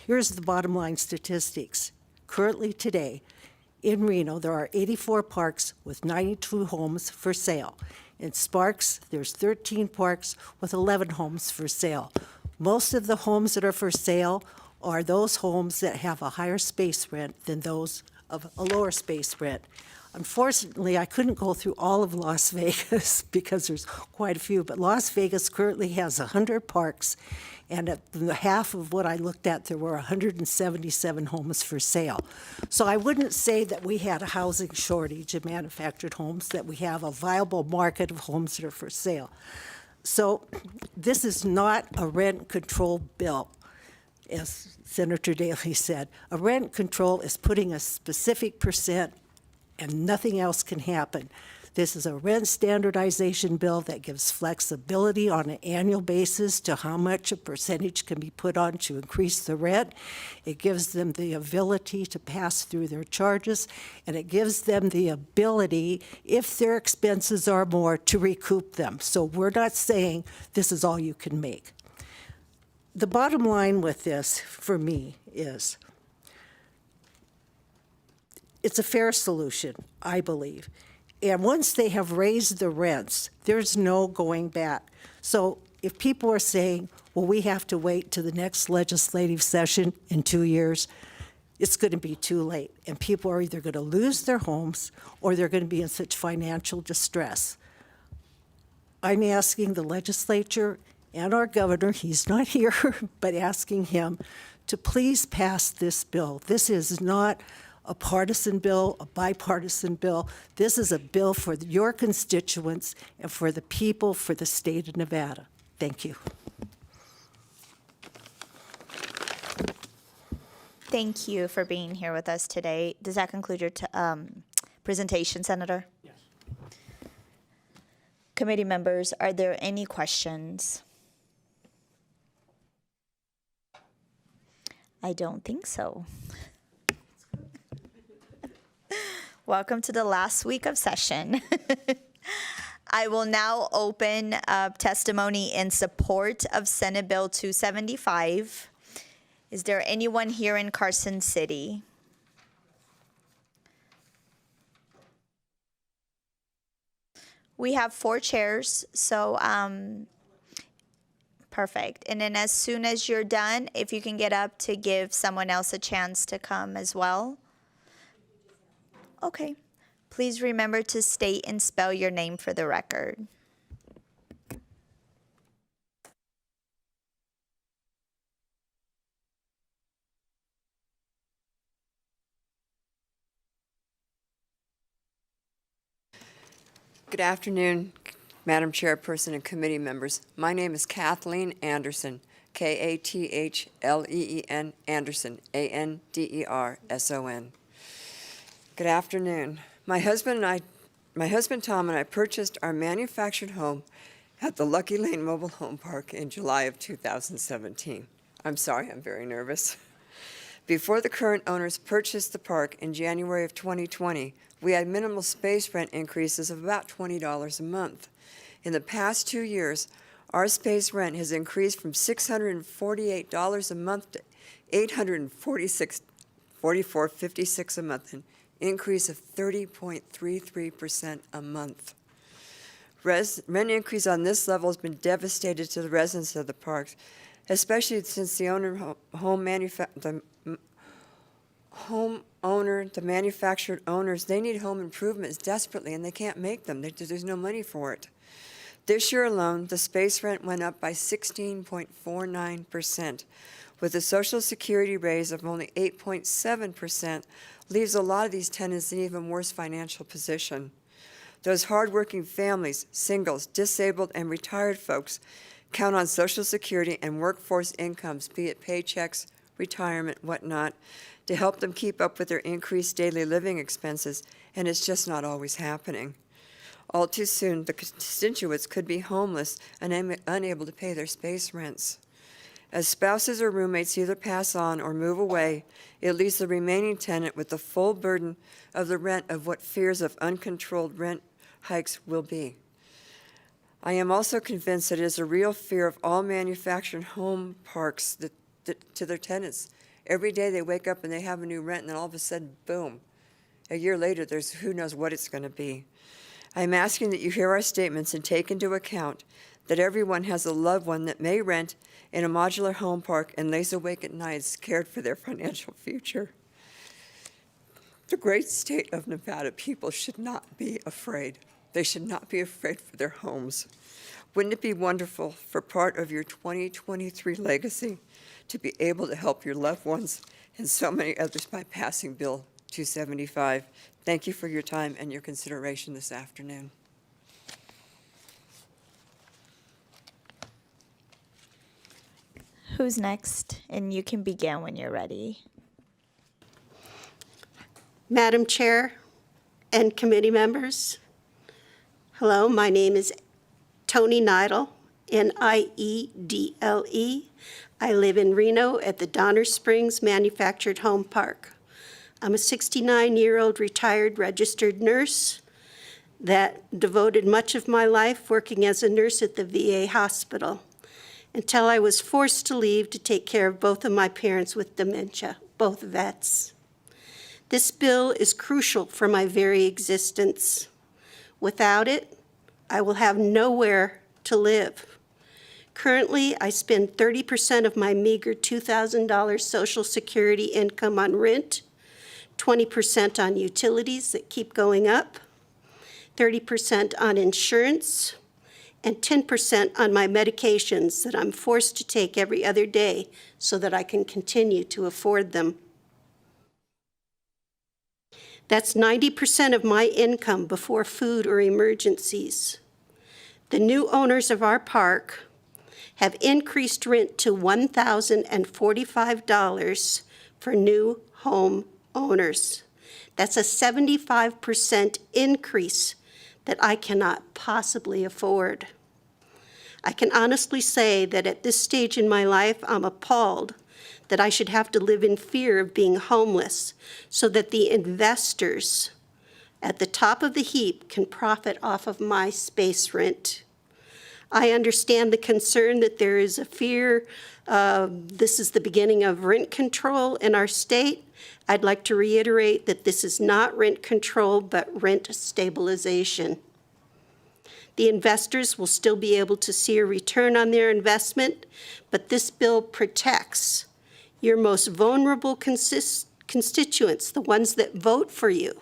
U: here's the bottom line statistics. Currently today, in Reno, there are 84 parks with 92 homes for sale. In Sparks, there's 13 parks with 11 homes for sale. Most of the homes that are for sale are those homes that have a higher space rent than those of a lower space rent. Unfortunately, I couldn't go through all of Las Vegas because there's quite a few, but Las Vegas currently has 100 parks, and at the half of what I looked at, there were 177 homes for sale. So I wouldn't say that we had a housing shortage of manufactured homes, that we have a viable market of homes that are for sale. So this is not a rent control bill, as Senator Daley said. A rent control is putting a specific percent and nothing else can happen. This is a rent standardization bill that gives flexibility on an annual basis to how much a percentage can be put on to increase the rent. It gives them the ability to pass through their charges, and it gives them the ability, if their expenses are more, to recoup them. So we're not saying this is all you can make. The bottom line with this, for me, is it's a fair solution, I believe. And once they have raised the rents, there's no going back. So if people are saying, well, we have to wait to the next legislative session in 2 years, it's going to be too late. And people are either going to lose their homes or they're going to be in such financial distress. I'm asking the legislature and our governor, he's not here, but asking him to please pass this bill. This is not a partisan bill, a bipartisan bill. This is a bill for your constituents and for the people, for the state of Nevada. Thank you.
A: Thank you for being here with us today. Does that conclude your presentation, Senator? Yes. Committee members, are there any questions? I don't think so. Welcome to the last week of session. I will now open up testimony in support of Senate Bill 275. Is there anyone here in Carson City? We have 4 chairs, so perfect. And then as soon as you're done, if you can get up to give someone else a chance to come as well. Okay. Please remember to state and spell your name for the record.
C: Good afternoon, Madam Chairperson and committee members. My name is Kathleen Anderson, K-A-T-H-L-E-E-N Anderson, A-N-D-E-R-S-O-N. Good afternoon. My husband Tom and I purchased our manufactured home at the Lucky Lane Mobile Home Park in July of 2017. I'm sorry, I'm very nervous. Before the current owners purchased the park in January of 2020, we had minimal space rent increases of about $20 a month. In the past 2 years, our space rent has increased from $648 a month to $844.56 a month, an increase of 30.33% a month. Rent increase on this level has been devastating to the residents of the parks, especially since the manufactured owners, they need home improvements desperately, and they can't make them. There's no money for it. This year alone, the space rent went up by 16.49%, with a Social Security raise of only 8.7%, leaves a lot of these tenants in even worse financial position. Those hardworking families, singles, disabled, and retired folks count on Social Security and workforce incomes, be it paychecks, retirement, whatnot, to help them keep up with their increased daily living expenses, and it's just not always happening. All too soon, the constituents could be homeless and unable to pay their space rents. As spouses or roommates either pass on or move away, it leaves the remaining tenant with the full burden of the rent of what fears of uncontrolled rent hikes will be. I am also convinced that it is a real fear of all manufactured home parks to their tenants. Every day they wake up and they have a new rent, and then all of a sudden, boom. A year later, there's who knows what it's going to be. I'm asking that you hear our statements and take into account that everyone has a loved one that may rent in a modular home park and lays awake at night scared for their financial future. The great state of Nevada people should not be afraid. They should not be afraid for their homes. Wouldn't it be wonderful for part of your 2023 legacy to be able to help your loved ones and so many others by passing Bill 275? Thank you for your time and your consideration this afternoon.
A: Who's next? And you can begin when you're ready.
E: Madam Chair and committee members, hello, my name is Tony Neidle, Niedle. I live in Reno at the Donner Springs Manufactured Home Park. I'm a 69-year-old retired registered nurse that devoted much of my life working as a nurse at the VA hospital until I was forced to leave to take care of both of my parents with dementia, both vets. This bill is crucial for my very existence. Without it, I will have nowhere to live. Currently, I spend 30% of my meager $2,000 Social Security income on rent, 20% on utilities that keep going up, 30% on insurance, and 10% on my medications that I'm forced to take every other day so that I can continue to afford them. That's 90% of my income before food or emergencies. The new owners of our park have increased rent to $1,045 for new home owners. That's a 75% increase that I cannot possibly afford. I can honestly say that at this stage in my life, I'm appalled that I should have to live in fear of being homeless so that the investors at the top of the heap can profit off of my space rent. I understand the concern that there is a fear this is the beginning of rent control in our state. I'd like to reiterate that this is not rent control, but rent stabilization. The investors will still be able to see a return on their investment, but this bill protects your most vulnerable constituents, the ones that vote for you,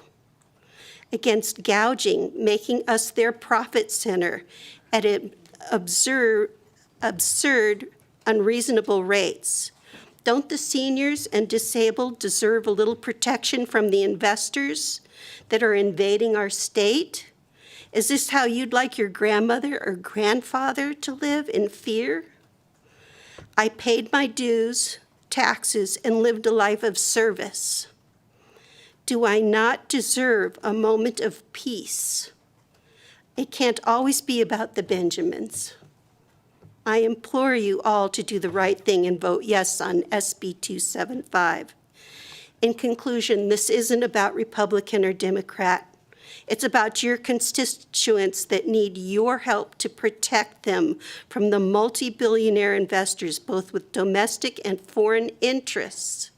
E: against gouging, making us their profit center at absurd, unreasonable rates. Don't the seniors and disabled deserve a little protection from the investors that are invading our state? Is this how you'd like your grandmother or grandfather to live, in fear? I paid my dues, taxes, and lived a life of service. Do I not deserve a moment of peace? It can't always be about the Benjamins. I implore you all to do the right thing and vote yes on SB 275. In conclusion, this isn't about Republican or Democrat. It's about your constituents that need your help to protect them from the multi-billionaire investors, both with domestic and foreign interests.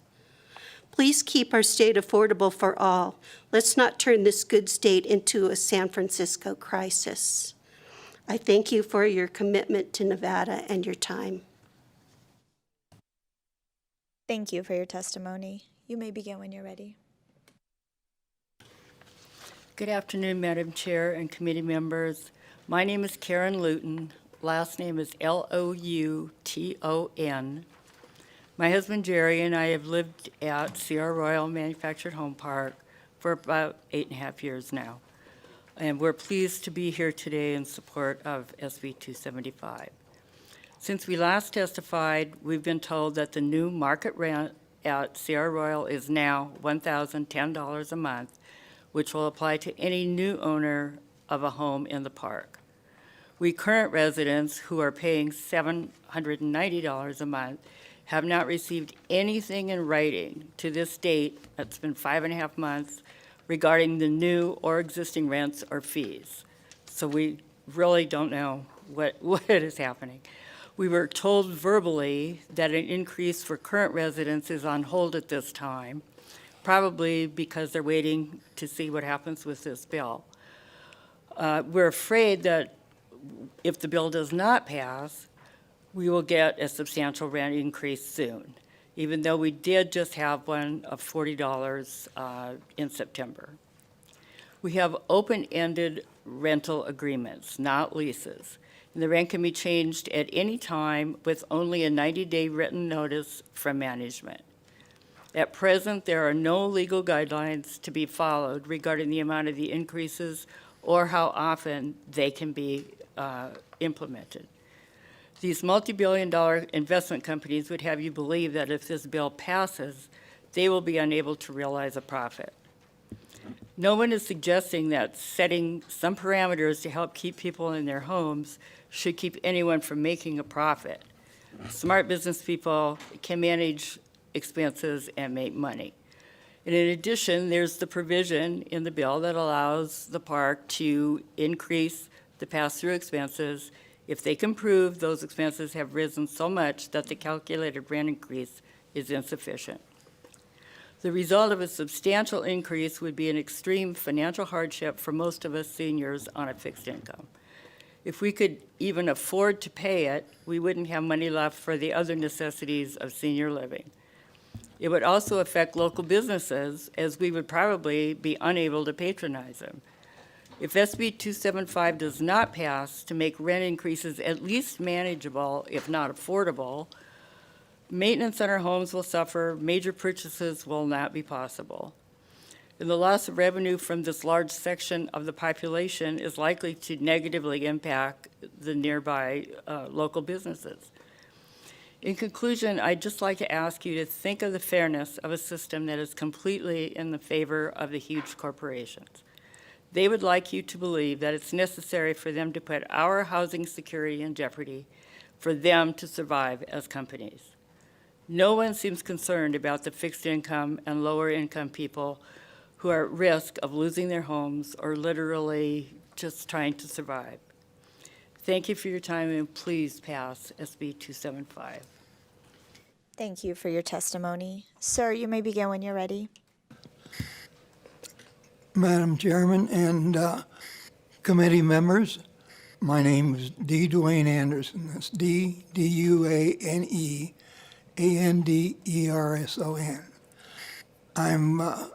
E: Please keep our state affordable for all. Let's not turn this good state into a San Francisco crisis. I thank you for your commitment to Nevada and your time.
A: Thank you for your testimony. You may begin when you're ready.
V: Good afternoon, Madam Chair and committee members. My name is Karen Luton. Last name is Louton. My husband Jerry and I have lived at Sierra Royal Manufactured Home Park for about 8.5 years now. And we're pleased to be here today in support of SB 275. Since we last testified, we've been told that the new market rent at Sierra Royal is now $1,010 a month, which will apply to any new owner of a home in the park. We current residents who are paying $790 a month have not received anything in writing to this date, that's been 5.5 months, regarding the new or existing rents or fees. So we really don't know what is happening. We were told verbally that an increase for current residents is on hold at this time, probably because they're waiting to see what happens with this bill. We're afraid that if the bill does not pass, we will get a substantial rent increase soon, even though we did just have one of $40 in September. We have open-ended rental agreements, not leases. And the rent can be changed at any time with only a 90-day written notice from management. At present, there are no legal guidelines to be followed regarding the amount of the increases or how often they can be implemented. These multi-billion-dollar investment companies would have you believe that if this bill passes, they will be unable to realize a profit. No one is suggesting that setting some parameters to help keep people in their homes should keep anyone from making a profit. Smart business people can manage expenses and make money. And in addition, there's the provision in the bill that allows the park to increase the pass-through expenses if they can prove those expenses have risen so much that the calculated rent increase is insufficient. The result of a substantial increase would be an extreme financial hardship for most of us seniors on a fixed income. If we could even afford to pay it, we wouldn't have money left for the other necessities of senior living. It would also affect local businesses, as we would probably be unable to patronize them. If SB 275 does not pass to make rent increases at least manageable, if not affordable, maintenance on our homes will suffer, major purchases will not be possible. And the loss of revenue from this large section of the population is likely to negatively impact the nearby local businesses. In conclusion, I'd just like to ask you to think of the fairness of a system that is completely in the favor of the huge corporations. They would like you to believe that it's necessary for them to put our housing security in jeopardy for them to survive as companies. No one seems concerned about the fixed income and lower income people who are at risk of losing their homes or literally just trying to survive. Thank you for your time, and please pass SB 275.
A: Thank you for your testimony. Sir, you may begin when you're ready.
F: Madam Chairman and committee members, my name is D. Dwayne Anderson. That's D-U-A-N-E-A-N-D-E-R-S-O-N. I'm a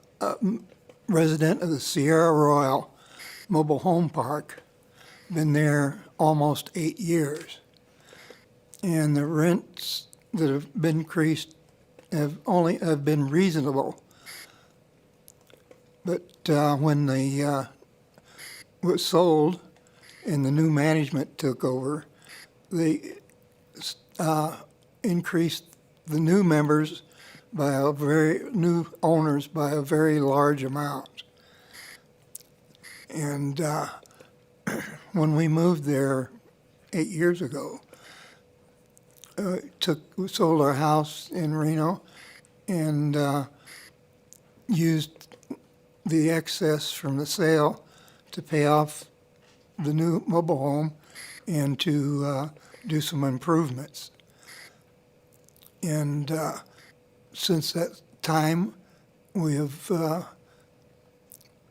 F: resident of the Sierra Royal Mobile Home Park. Been there almost 8 years. And the rents that have been increased have been reasonable. But when the was sold and the new management took over, they increased the new members by new owners by a very large amount. And when we moved there 8 years ago, we sold our house in Reno and used the excess from the sale to pay off the new mobile home and to do some improvements. And since that time, we have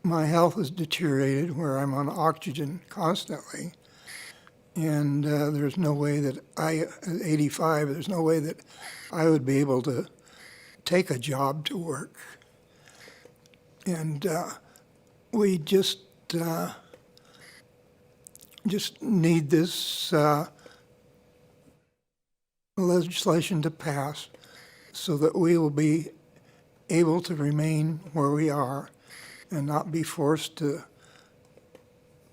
F: my health has deteriorated where I'm on oxygen constantly. And there's no way that at 85, there's no way that I would be able to take a job to work. And we just need this legislation to pass so that we will be able to remain where we are and not be forced to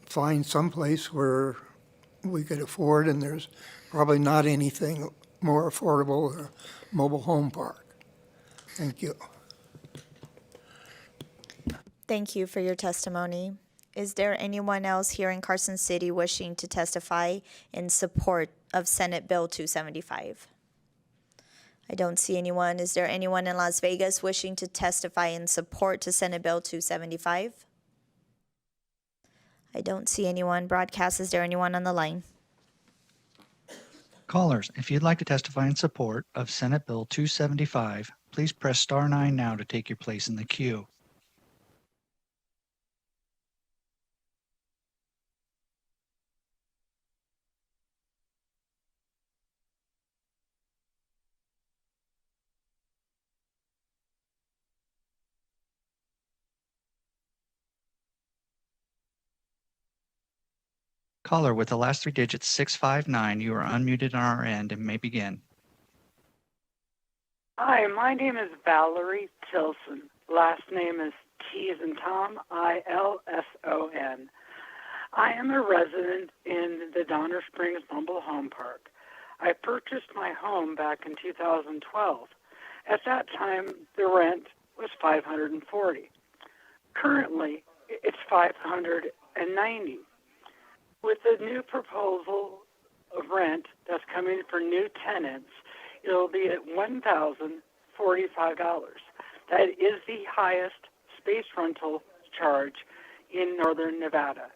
F: find some place where we could afford, and there's probably not anything more affordable than a mobile home park. Thank you.
A: Thank you for your testimony. Is there anyone else here in Carson City wishing to testify in support of Senate Bill 275? I don't see anyone. Is there anyone in Las Vegas wishing to testify in support to Senate Bill 275? I don't see anyone. Broadcast, is there anyone on the line?
N: Callers, if you'd like to testify in support of Senate Bill 275, please press star 9 now to take your place in the queue. Caller, with the last 3 digits 659, you are unmuted on our end and may begin.
H: Hi, my name is Valerie Tilson. Last name is T as in Tom, I-L-S-O-N. I am a resident in the Donner Springs Mobile Home Park. I purchased my home back in 2012. At that time, the rent was $540. Currently, it's $590. With the new proposal of rent that's coming for new tenants, it'll be at $1,045. That is the highest space rental charge in northern Nevada.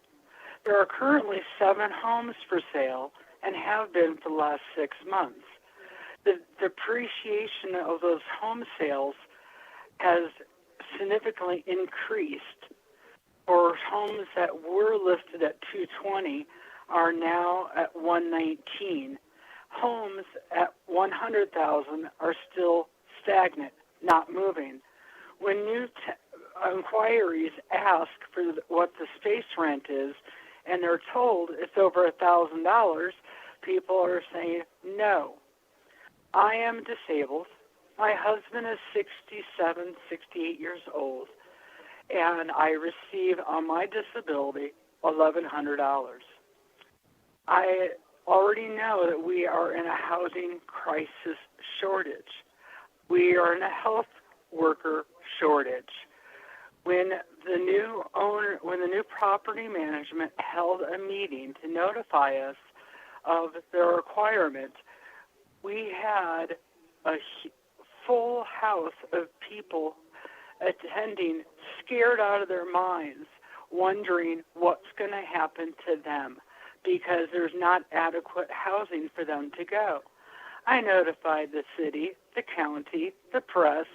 H: There are currently 7 homes for sale and have been for the last 6 months. The depreciation of those home sales has significantly increased. For homes that were listed at $220 are now at $119. Homes at $100,000 are still stagnant, not moving. When new inquiries ask for what the space rent is, and they're told it's over $1,000, people are saying no. I am disabled. My husband is 67, 68 years old, and I receive on my disability $1,100. I already know that we are in a housing crisis shortage. We are in a health worker shortage. When the new property management held a meeting to notify us of their requirement, we had a full house of people attending, scared out of their minds, wondering what's going to happen to them because there's not adequate housing for them to go. I notified the city, the county, the press,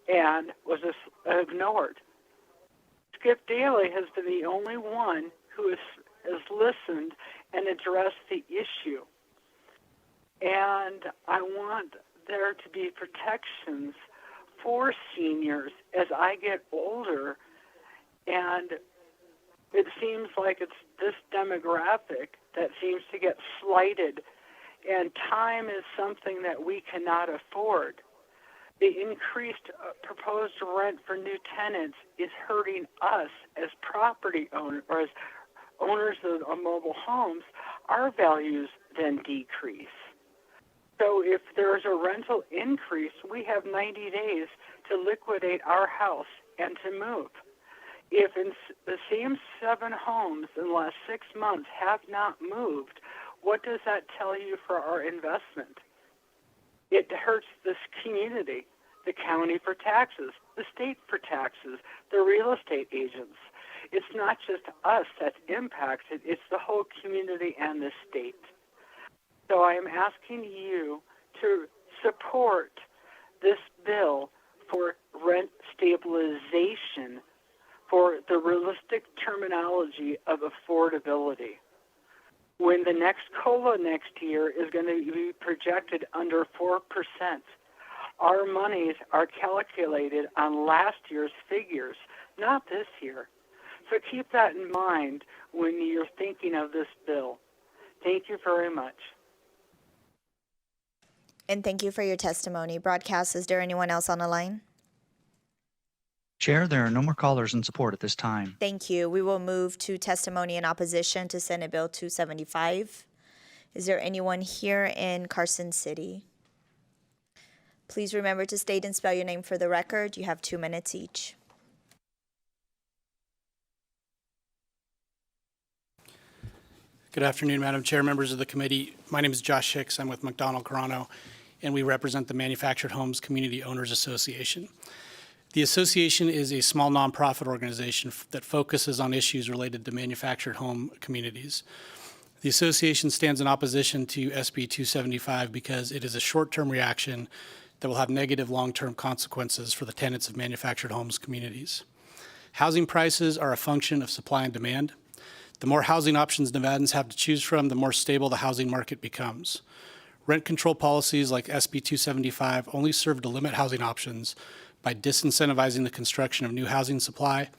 H: and was ignored. Skip Daly has been the only one who has listened and addressed the issue. And I want there to be protections for seniors as I get older, and it seems like it's this demographic that seems to get slighted, and time is something that we cannot afford. The increased proposed rent for new tenants is hurting us as property owners, or as owners of mobile homes. Our values then decrease. So if there's a rental increase, we have 90 days to liquidate our house and to move. If in the same 7 homes in the last 6 months have not moved, what does that tell you for our investment? It hurts this community, the county for taxes, the state for taxes, the real estate agents. It's not just us that's impacted, it's the whole community and the state. So I am asking you to support this bill for rent stabilization, for the realistic terminology of affordability. When the next COLA next year is going to be projected under 4%, our monies are calculated on last year's figures, not this year. So keep that in mind when you're thinking of this bill. Thank you very much.
A: And thank you for your testimony. Broadcast, is there anyone else on the line?
N: Chair, there are no more callers in support at this time.
A: Thank you. We will move to testimony in opposition to Senate Bill 275. Is there anyone here in Carson City? Please remember to state and spell your name for the record. You have 2 minutes each.
G: Good afternoon, Madam Chair, members of the committee. My name is Josh Hicks. I'm with McDonald Carano, and we represent the Manufactured Homes Community Owners Association. The association is a small nonprofit organization that focuses on issues related to manufactured home communities. The association stands in opposition to SB 275 because it is a short-term reaction that will have negative long-term consequences for the tenants of manufactured homes communities. Housing prices are a function of supply and demand. The more housing options Nevadans have to choose from, the more stable the housing market becomes. Rent control policies like SB 275 only serve to limit housing options by disincentivizing the construction of new housing supply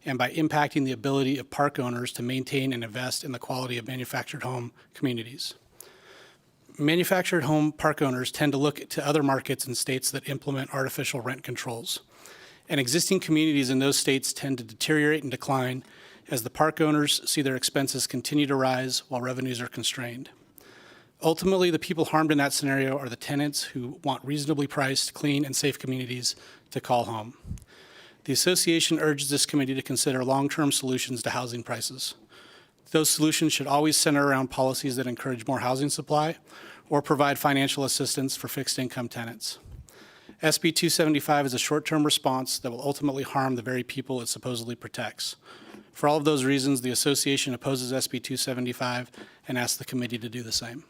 G: and by impacting the ability of park owners to maintain and invest in the quality of manufactured home communities. Manufactured home park owners tend to look to other markets and states that implement artificial rent controls. And existing communities in those states tend to deteriorate and decline as the park owners see their expenses continue to rise while revenues are constrained. Ultimately, the people harmed in that scenario are the tenants who want reasonably priced, clean, and safe communities to call home. The association urges this committee to consider long-term solutions to housing prices. Those solutions should always center around policies that encourage more housing supply or provide financial assistance for fixed-income tenants. SB 275 is a short-term response that will ultimately harm the very people it supposedly protects. For all of those reasons, the association opposes SB 275 and asks the committee to do the same.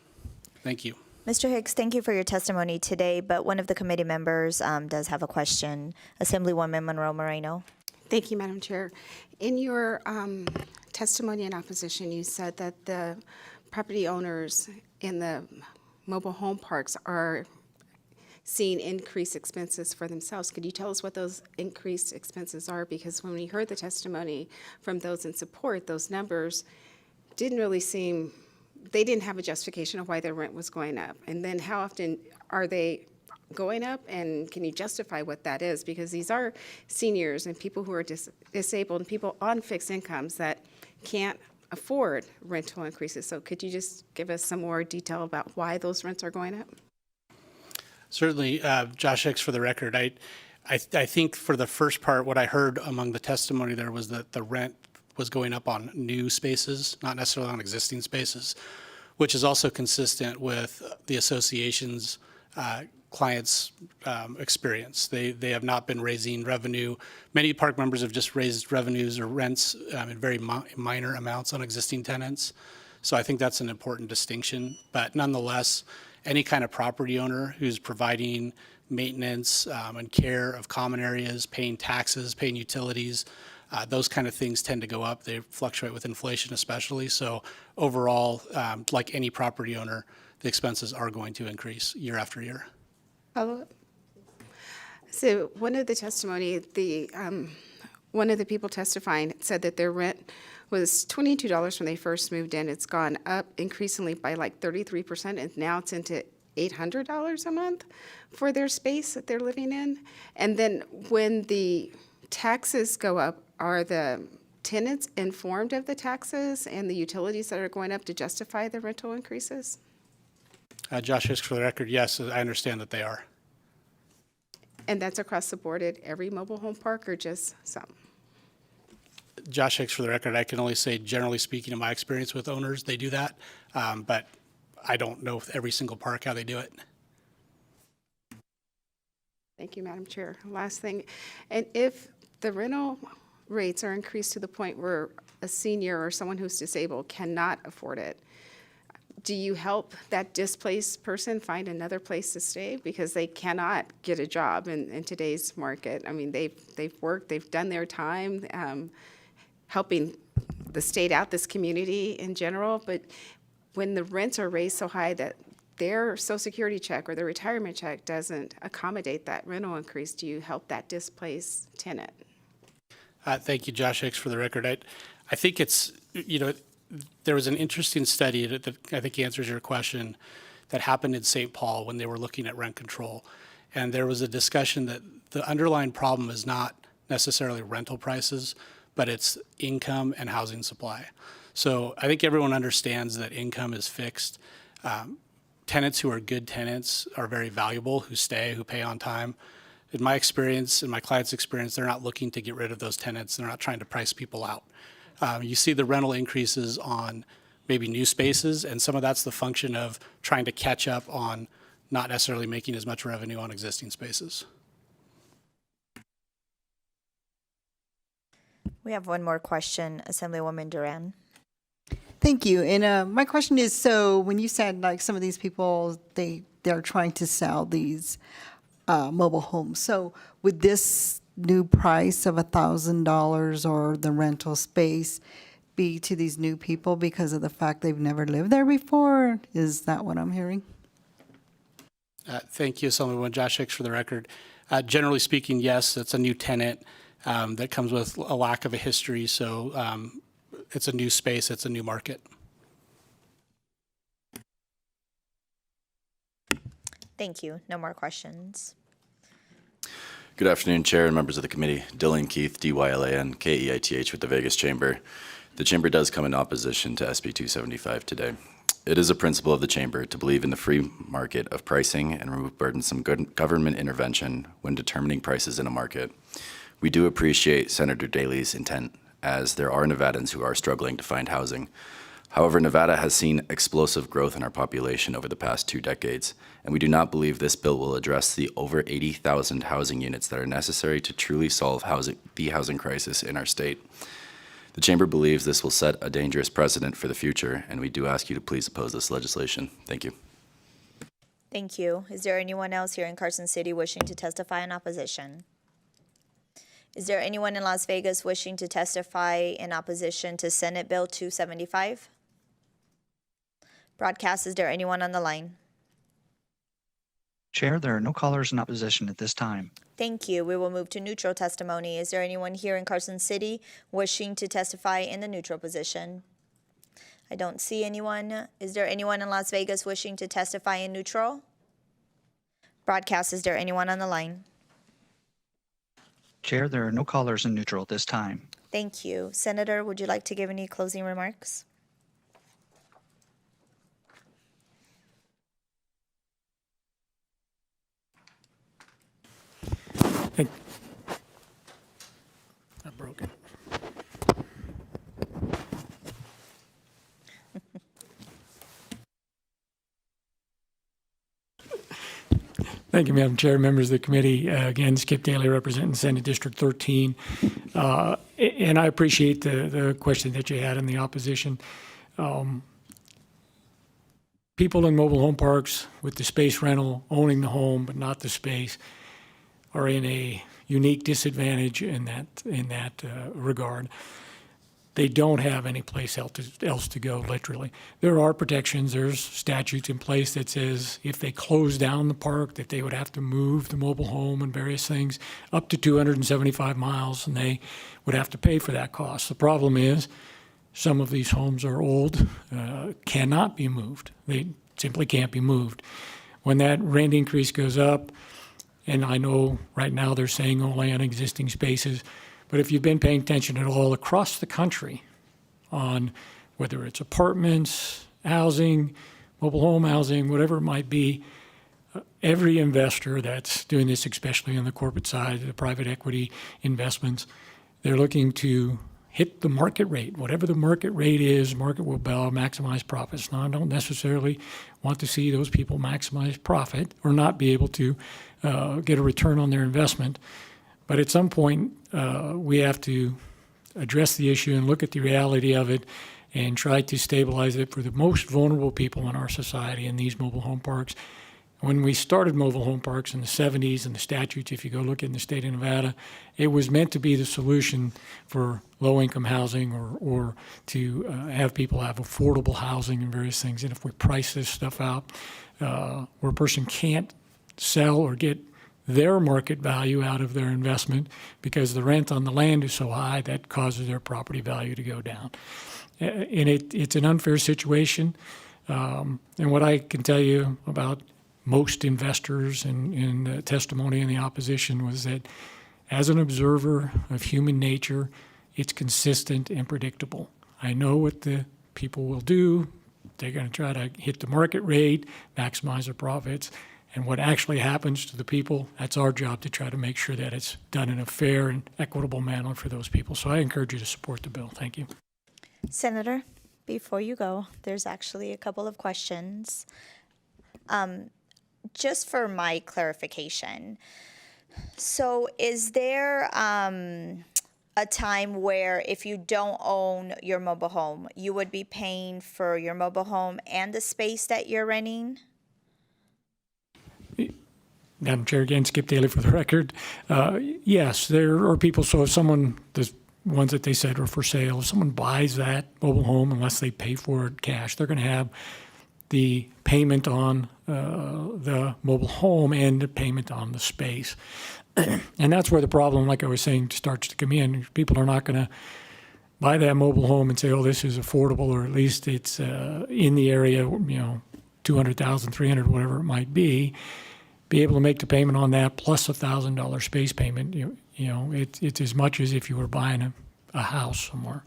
G: Thank you.
A: Mr. Hicks, thank you for your testimony today, but one of the committee members does have a question. Assemblywoman Monroe Moreno.
J: Thank you, Madam Chair. In your testimony in opposition, you said that the property owners in the mobile home parks are seeing increased expenses for themselves. Could you tell us what those increased expenses are? Because when we heard the testimony from those in support, those numbers didn't really seem, they didn't have a justification of why their rent was going up. And then how often are they going up, and can you justify what that is? Because these are seniors and people who are disabled and people on fixed incomes that can't afford rental increases. So could you just give us some more detail about why those rents are going up?
G: Certainly, Josh Hicks, for the record, I think for the first part, what I heard among the testimony there was that the rent was going up on new spaces, not necessarily on existing spaces, which is also consistent with the association's clients' experience. They have not been raising revenue. Many park members have just raised revenues or rents in very minor amounts on existing tenants. So I think that's an important distinction. But nonetheless, any kind of property owner who's providing maintenance and care of common areas, paying taxes, paying utilities, those kind of things tend to go up. They fluctuate with inflation especially. So overall, like any property owner, the expenses are going to increase year after year.
J: Follow-up? So one of the testimony, one of the people testifying said that their rent was $22 when they first moved in. It's gone up increasingly by like 33%, and now it's into $800 a month for their space that they're living in. And then when the taxes go up, are the tenants informed of the taxes and the utilities that are going up to justify the rental increases?
G: Josh Hicks, for the record, yes, I understand that they are.
J: And that's across the board at every mobile home park or just some?
G: Josh Hicks, for the record, I can only say, generally speaking, in my experience with owners, they do that. But I don't know every single park how they do it.
J: Thank you, Madam Chair. Last thing, and if the rental rates are increased to the point where a senior or someone who's disabled cannot afford it, do you help that displaced person find another place to stay because they cannot get a job in today's market? I mean, they've worked, they've done their time helping the state out, this community in general, but when the rents are raised so high that their Social Security check or their retirement check doesn't accommodate that rental increase, do you help that displaced tenant?
G: Thank you, Josh Hicks, for the record. I think it's, there was an interesting study that I think answers your question that happened in St. Paul when they were looking at rent control. And there was a discussion that the underlying problem is not necessarily rental prices, but it's income and housing supply. So I think everyone understands that income is fixed. Tenants who are good tenants are very valuable, who stay, who pay on time. In my experience, in my clients' experience, they're not looking to get rid of those tenants. They're not trying to price people out. You see the rental increases on maybe new spaces, and some of that's the function of trying to catch up on not necessarily making as much revenue on existing spaces.
A: We have one more question, Assemblywoman Duran.
K: Thank you. And my question is, so when you said like some of these people, they're trying to sell these mobile homes. So would this new price of $1,000 or the rental space be to these new people because of the fact they've never lived there before? Is that what I'm hearing?
G: Thank you, Assemblywoman Josh Hicks, for the record. Generally speaking, yes, it's a new tenant that comes with a lack of a history. So it's a new space, it's a new market.
A: Thank you. No more questions.
W: Good afternoon, Chair and members of the committee. Dylan Keith, DYLAN, KEITH with the Vegas Chamber. The Chamber does come in opposition to SB 275 today. It is a principle of the Chamber to believe in the free market of pricing and remove burdensome government intervention when determining prices in a market. We do appreciate Senator Daley's intent, as there are Nevadans who are struggling to find housing. However, Nevada has seen explosive growth in our population over the past 2 decades, and we do not believe this bill will address the over 80,000 housing units that are necessary to truly solve the housing crisis in our state. The Chamber believes this will set a dangerous precedent for the future, and we do ask you to please oppose this legislation. Thank you.
A: Thank you. Is there anyone else here in Carson City wishing to testify in opposition? Is there anyone in Las Vegas wishing to testify in opposition to Senate Bill 275? Broadcast, is there anyone on the line?
N: Chair, there are no callers in opposition at this time.
A: Thank you. We will move to neutral testimony. Is there anyone here in Carson City wishing to testify in the neutral position? I don't see anyone. Is there anyone in Las Vegas wishing to testify in neutral? Broadcast, is there anyone on the line?
N: Chair, there are no callers in neutral at this time.
A: Thank you. Senator, would you like to give any closing remarks?
T: I broke it. Thank you, Madam Chair, members of the committee. Again, Skip Daly, representing Senate District 13. And I appreciate the question that you had in the opposition. People in mobile home parks with the space rental, owning the home but not the space, are in a unique disadvantage in that regard. They don't have any place else to go, literally. There are protections. There's statutes in place that says if they close down the park, that they would have to move the mobile home and various things up to 275 miles, and they would have to pay for that cost. The problem is some of these homes are old, cannot be moved. They simply can't be moved. When that rent increase goes up, and I know right now they're saying only on existing spaces, but if you've been paying attention at all across the country on whether it's apartments, housing, mobile home housing, whatever it might be, every investor that's doing this, especially on the corporate side, the private equity investments, they're looking to hit the market rate. Whatever the market rate is, market will maximize profits. Now, I don't necessarily want to see those people maximize profit or not be able to get a return on their investment. But at some point, we have to address the issue and look at the reality of it and try to stabilize it for the most vulnerable people in our society in these mobile home parks. When we started mobile home parks in the 70s and the statutes, if you go look in the state of Nevada, it was meant to be the solution for low-income housing or to have people have affordable housing and various things. And if we price this stuff out where a person can't sell or get their market value out of their investment because the rent on the land is so high, that causes their property value to go down. And it's an unfair situation. And what I can tell you about most investors in the testimony in the opposition was that as an observer of human nature, it's consistent and predictable. I know what the people will do. They're going to try to hit the market rate, maximize their profits. And what actually happens to the people, that's our job to try to make sure that it's done in a fair and equitable manner for those people. So I encourage you to support the bill. Thank you.
A: Senator, before you go, there's actually a couple of questions. Just for my clarification, so is there a time where if you don't own your mobile home, you would be paying for your mobile home and the space that you're renting?
T: Madam Chair, again, Skip Daly for the record. Yes, there are people, so if someone, the ones that they said are for sale, if someone buys that mobile home, unless they pay for it cash, they're going to have the payment on the mobile home and the payment on the space. And that's where the problem, like I was saying, starts to come in. People are not going to buy that mobile home and say, oh, this is affordable, or at least it's in the area, $200,000, $300,000, whatever it might be able to make the payment on that plus $1,000 space payment. It's as much as if you were buying a house somewhere.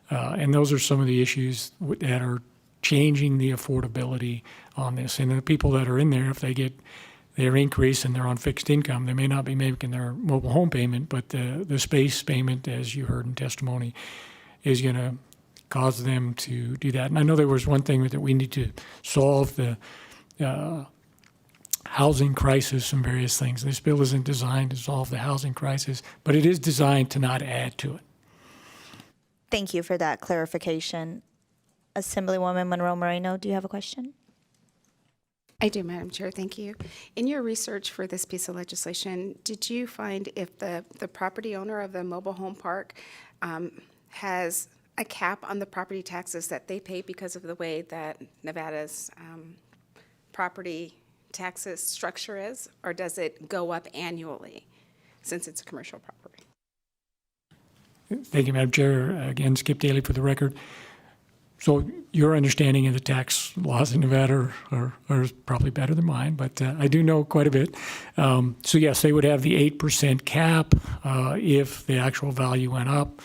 T: And those are some of the issues that are changing the affordability on this. And the people that are in there, if they get their increase and they're on fixed income, they may not be making their mobile home payment, but the space payment, as you heard in testimony, is going to cause them to do that. And I know there was one thing that we need to solve, the housing crisis and various things. This bill isn't designed to solve the housing crisis, but it is designed to not add to it.
A: Thank you for that clarification. Assemblywoman Monroe Moreno, do you have a question?
J: I do, Madam Chair, thank you. In your research for this piece of legislation, did you find if the property owner of the mobile home park has a cap on the property taxes that they pay because of the way that Nevada's property taxes structure is, or does it go up annually since it's a commercial property?
T: Thank you, Madam Chair. Again, Skip Daly for the record. So your understanding of the tax laws in Nevada are probably better than mine, but I do know quite a bit. So yes, they would have the 8% cap if the actual value went up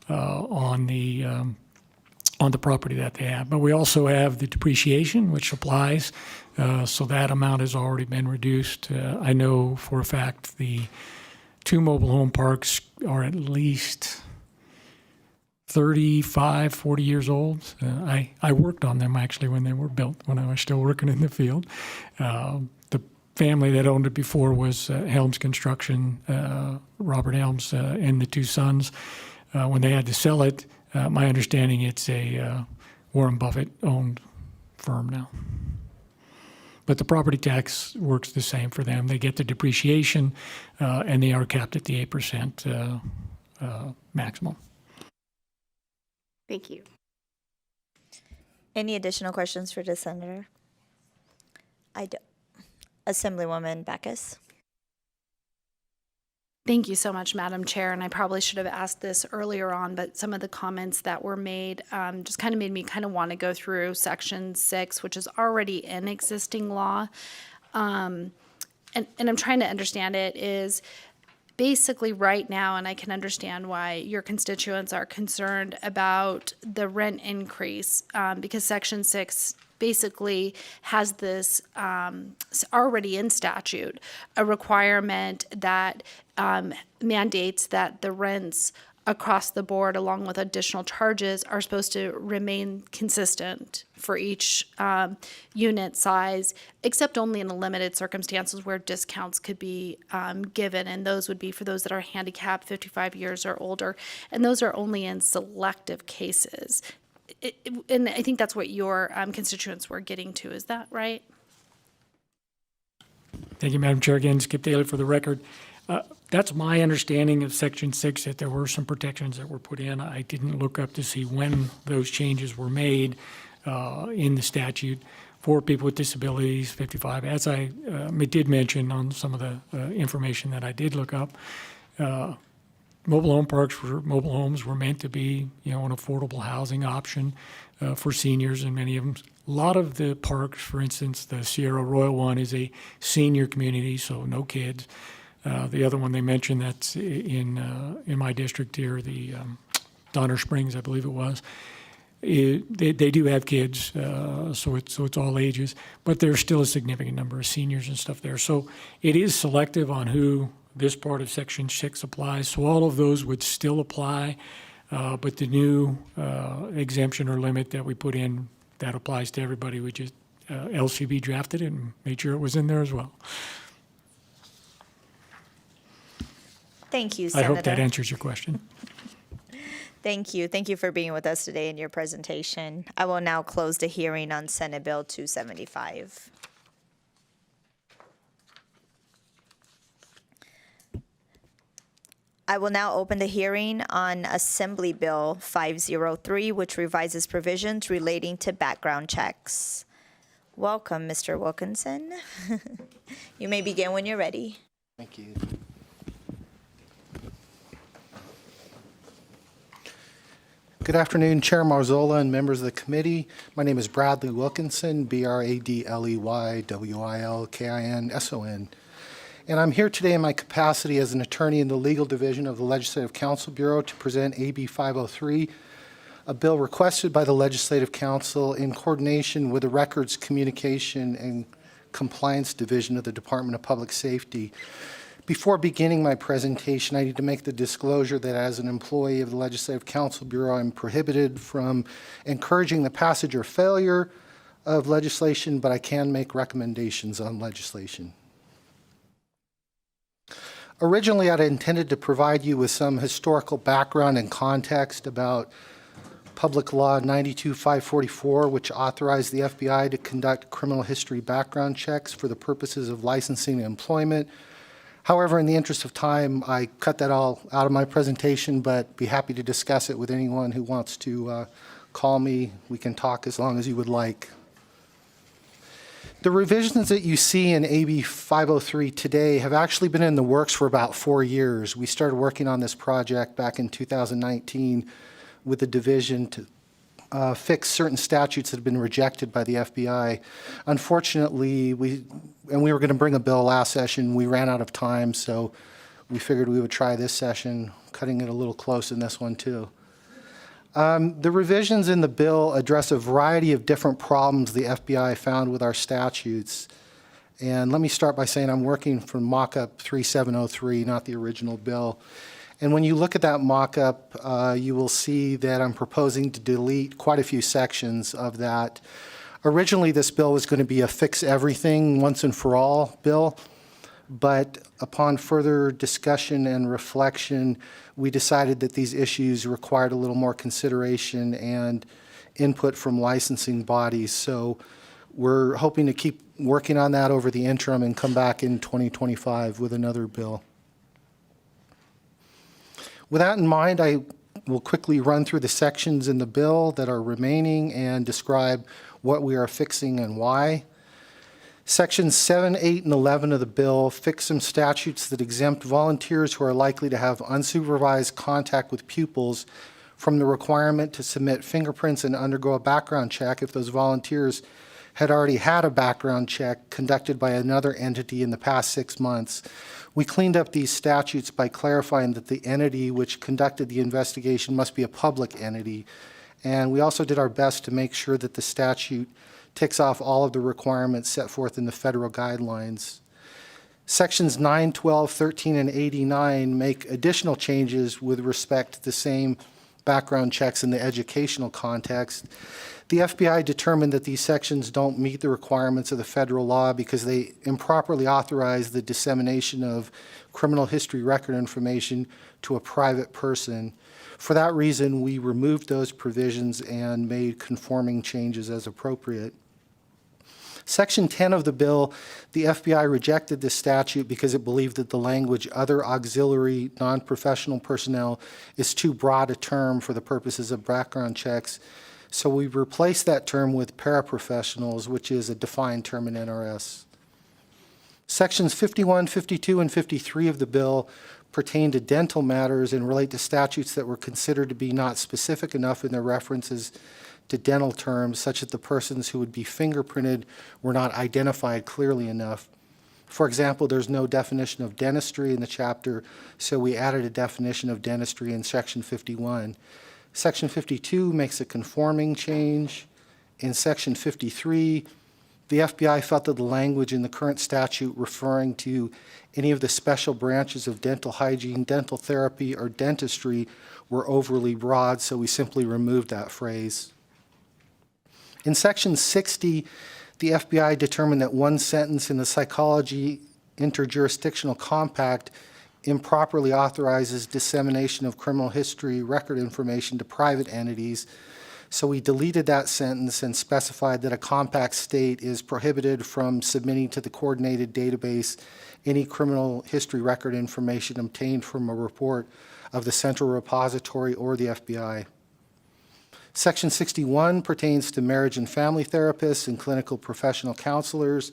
T: on the property that they have. But we also have the depreciation, which applies. So that amount has already been reduced. I know for a fact the 2 mobile home parks are at least 35, 40 years old. I worked on them actually when they were built, when I was still working in the field. The family that owned it before was Helms Construction, Robert Helms and the 2 sons. When they had to sell it, my understanding it's a Warren Buffett owned firm now. But the property tax works the same for them. They get the depreciation and they are capped at the 8% maximum.
J: Thank you.
A: Any additional questions for the senator? I don't. Assemblywoman Backus.
B: Thank you so much, Madam Chair. And I probably should have asked this earlier on, but some of the comments that were made just kind of made me kind of want to go through Section 6, which is already in existing law. And I'm trying to understand it is basically right now, and I can understand why your constituents are concerned about the rent increase because Section 6 basically has this already in statute, a requirement that mandates that the rents across the board, along with additional charges, are supposed to remain consistent for each unit size, except only in limited circumstances where discounts could be given, and those would be for those that are handicapped 55 years or older, and those are only in selective cases. And I think that's what your constituents were getting to. Is that right?
T: Thank you, Madam Chair. Again, Skip Daly for the record. That's my understanding of Section 6, that there were some protections that were put in. I didn't look up to see when those changes were made in the statute for people with disabilities, 55. As I did mention on some of the information that I did look up, mobile home parks for mobile homes were meant to be, an affordable housing option for seniors, and many of them. A lot of the parks, for instance, the Sierra Royal one is a senior community, so no kids. The other one they mentioned that's in my district here, the Donner Springs, I believe it was. They do have kids, so it's all ages, but there's still a significant number of seniors and stuff there. So it is selective on who this part of Section 6 applies. So all of those would still apply, but the new exemption or limit that we put in, that applies to everybody. We just LCB drafted it and made sure it was in there as well.
A: Thank you, Senator.
T: I hope that answers your question.
A: Thank you. Thank you for being with us today in your presentation. I will now close the hearing on Senate Bill 275. I will now open the hearing on Assembly Bill 503, which revises provisions relating to background checks. Welcome, Mr. Wilkinson. You may begin when you're ready.
I: Thank you. Good afternoon, Chair Marzola and members of the committee. My name is Bradley Wilkinson, BradleyWilkinson, and I'm here today in my capacity as an attorney in the Legal Division of the Legislative Counsel Bureau to present AB 503, a bill requested by the Legislative Council in coordination with the Records, Communication, and Compliance Division of the Department of Public Safety. Before beginning my presentation, I need to make the disclosure that as an employee of the Legislative Council Bureau, I'm prohibited from encouraging the passage or failure of legislation, but I can make recommendations on legislation. Originally, I'd intended to provide you with some historical background and context about Public Law 92-544, which authorized the FBI to conduct criminal history background checks for the purposes of licensing and employment. However, in the interest of time, I cut that all out of my presentation, but be happy to discuss it with anyone who wants to call me. We can talk as long as you would like. The revisions that you see in AB 503 today have actually been in the works for about 4 years. We started working on this project back in 2019 with the division to fix certain statutes that have been rejected by the FBI. Unfortunately, we were going to bring a bill last session. We ran out of time, so we figured we would try this session, cutting it a little close in this one too. The revisions in the bill address a variety of different problems the FBI found with our statutes. And let me start by saying I'm working from mock-up 3703, not the original bill. And when you look at that mock-up, you will see that I'm proposing to delete quite a few sections of that. Originally, this bill was going to be a fix everything once and for all bill, but upon further discussion and reflection, we decided that these issues required a little more consideration and input from licensing bodies. So we're hoping to keep working on that over the interim and come back in 2025 with another bill. With that in mind, I will quickly run through the sections in the bill that are remaining and describe what we are fixing and why. Sections 7, 8, and 11 of the bill fix some statutes that exempt volunteers who are likely to have unsupervised contact with pupils from the requirement to submit fingerprints and undergo a background check if those volunteers had already had a background check conducted by another entity in the past 6 months. We cleaned up these statutes by clarifying that the entity which conducted the investigation must be a public entity. And we also did our best to make sure that the statute ticks off all of the requirements set forth in the federal guidelines. Sections 9, 12, 13, and 89 make additional changes with respect to the same background checks in the educational context. The FBI determined that these sections don't meet the requirements of the federal law because they improperly authorize the dissemination of criminal history record information to a private person. For that reason, we removed those provisions and made conforming changes as appropriate. Section 10 of the bill, the FBI rejected this statute because it believed that the language other auxiliary non-professional personnel is too broad a term for the purposes of background checks. So we replaced that term with paraprofessionals, which is a defined term in NRS. Sections 51, 52, and 53 of the bill pertain to dental matters and relate to statutes that were considered to be not specific enough in their references to dental terms, such that the persons who would be fingerprinted were not identified clearly enough. For example, there's no definition of dentistry in the chapter, so we added a definition of dentistry in Section 51. Section 52 makes a conforming change. In Section 53, the FBI felt that the language in the current statute referring to any of the special branches of dental hygiene, dental therapy, or dentistry were overly broad, so we simply removed that phrase. In Section 60, the FBI determined that one sentence in the Psychology Interjurisdictional Compact improperly authorizes dissemination of criminal history record information to private entities. So we deleted that sentence and specified that a compact state is prohibited from submitting to the coordinated database any criminal history record information obtained from a report of the Central Repository or the FBI. Section 61 pertains to marriage and family therapists and clinical professional counselors.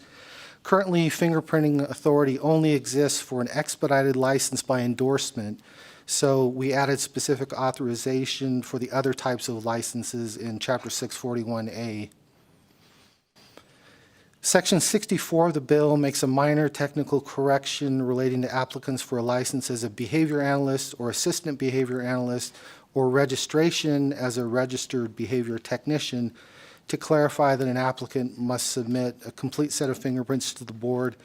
I: Currently, fingerprinting authority only exists for an expedited license by endorsement, so we added specific authorization for the other types of licenses in Chapter 641A. Section 64 of the bill makes a minor technical correction relating to applicants for a license as a behavior analyst or assistant behavior analyst or registration as a registered behavior technician to clarify that an applicant must submit a complete set of fingerprints to the board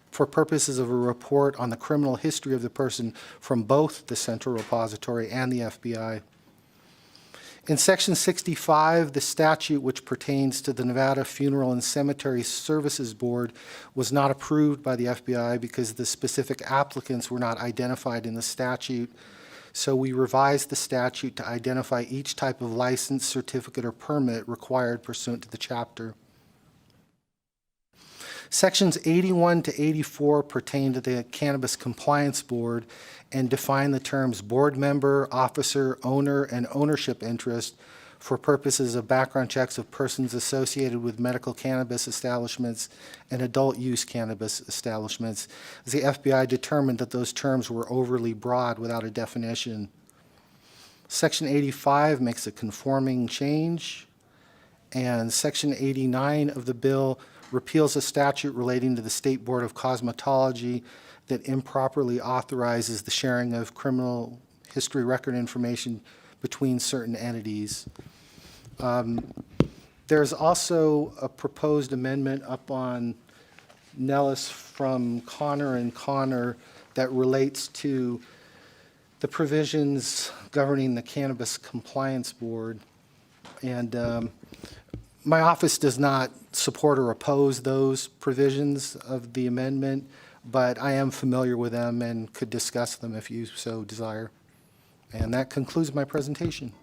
I: for purposes of a report on the criminal history of the person from both the Central Repository and the FBI. In Section 65, the statute which pertains to the Nevada Funeral and Cemetery Services Board was not approved by the FBI because the specific applicants were not identified in the statute. So we revised the statute to identify each type of license, certificate, or permit required pursuant to the chapter. Sections 81 to 84 pertain to the Cannabis Compliance Board and define the terms board member, officer, owner, and ownership interest for purposes of background checks of persons associated with medical cannabis establishments and adult use cannabis establishments. The FBI determined that those terms were overly broad without a definition. Section 85 makes a conforming change, and Section 89 of the bill repeals a statute relating to the State Board of Cosmetology that improperly authorizes the sharing of criminal history record information between certain entities. There's also a proposed amendment up on Nellis from Connor and Connor that relates to the provisions governing the Cannabis Compliance Board. And my office does not support or oppose those provisions of the amendment, but I am familiar with them and could discuss them if you so desire. And that concludes my presentation.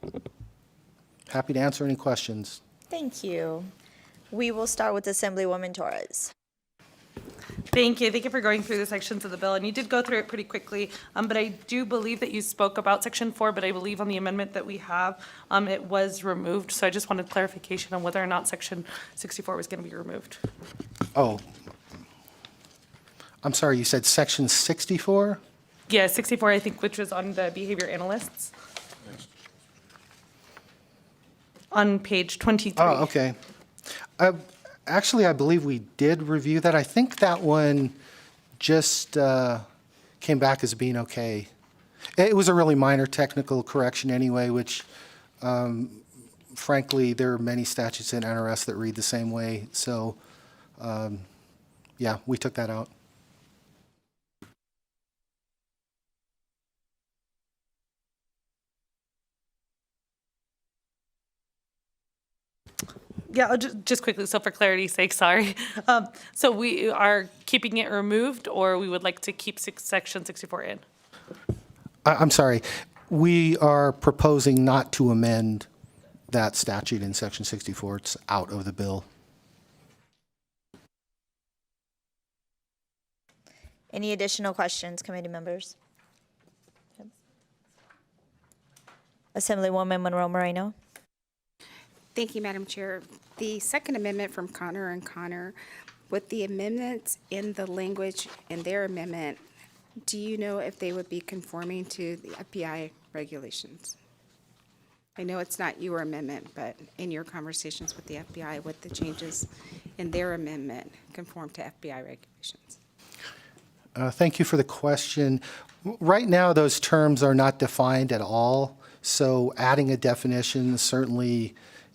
I: Happy to answer any questions.
A: Thank you. We will start with Assemblywoman Torres.
L: Thank you. Thank you for going through the sections of the bill. And you did go through it pretty quickly, but I do believe that you spoke about Section 4, but I believe on the amendment that we have, it was removed. So I just wanted clarification on whether or not Section 64 was going to be removed.
I: Oh, I'm sorry, you said Section 64?
L: Yeah, 64, I think, which was on the behavior analysts. On page 23.
I: Oh, okay. Actually, I believe we did review that. I think that one just came back as being okay. It was a really minor technical correction anyway, which frankly, there are many statutes in NRS that read the same way. So yeah, we took that out.
L: Yeah, just quickly, so for clarity's sake, sorry. So we are keeping it removed, or we would like to keep Section 64 in?
I: I'm sorry. We are proposing not to amend that statute in Section 64. It's out of the bill.
A: Any additional questions, committee members? Assemblywoman Monroe Moreno.
J: Thank you, Madam Chair. The second amendment from Connor and Connor, with the amendments in the language in their amendment, do you know if they would be conforming to the FBI regulations? I know it's not your amendment, but in your conversations with the FBI, would the changes in their amendment conform to FBI regulations?
I: Thank you for the question. Right now, those terms are not defined at all, so adding a definition certainly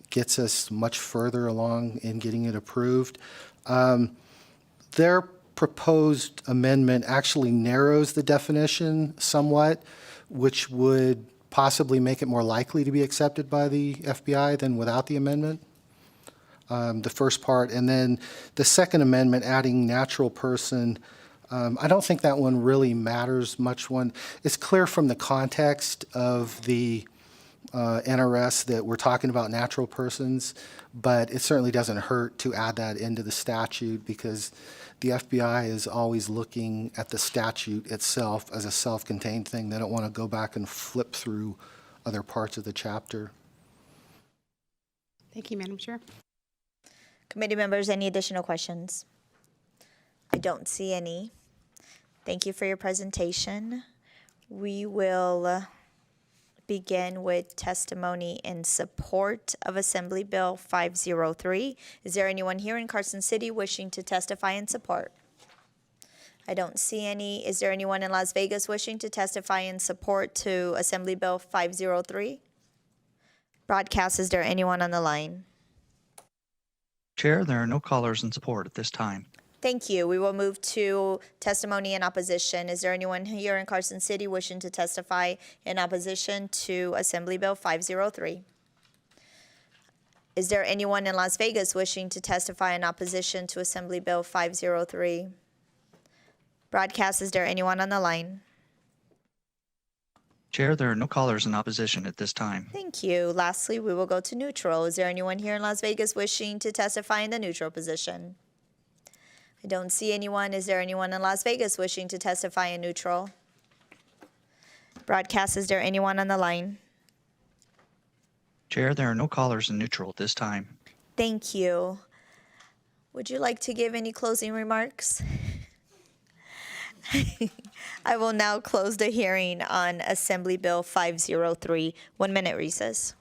I: gets us much further along in getting it approved. Their proposed amendment actually narrows the definition somewhat, which would possibly make it more likely to be accepted by the FBI than without the amendment. The first part, and then the second amendment adding natural person, I don't think that one really matters much. It's clear from the context of the NRS that we're talking about natural persons, but it certainly doesn't hurt to add that into the statute because the FBI is always looking at the statute itself as a self-contained thing. They don't want to go back and flip through other parts of the chapter.
J: Thank you, Madam Chair.
A: Committee members, any additional questions? I don't see any. Thank you for your presentation. We will begin with testimony in support of Assembly Bill 503. Is there anyone here in Carson City wishing to testify in support? I don't see any. Is there anyone in Las Vegas wishing to testify in support to Assembly Bill 503? Broadcast, is there anyone on the line?
N: Chair, there are no callers in support at this time.
A: Thank you. We will move to testimony in opposition. Is there anyone here in Carson City wishing to testify in opposition to Assembly Bill 503? Is there anyone in Las Vegas wishing to testify in opposition to Assembly Bill 503? Broadcast, is there anyone on the line?
N: Chair, there are no callers in opposition at this time.
A: Thank you. Lastly, we will go to neutral. Is there anyone here in Las Vegas wishing to testify in the neutral position? I don't see anyone. Is there anyone in Las Vegas wishing to testify in neutral? Broadcast, is there anyone on the line?
N: Chair, there are no callers in neutral at this time.
A: Thank you. Would you like to give any closing remarks? I will now close the hearing on Assembly Bill 503. 1 minute recess.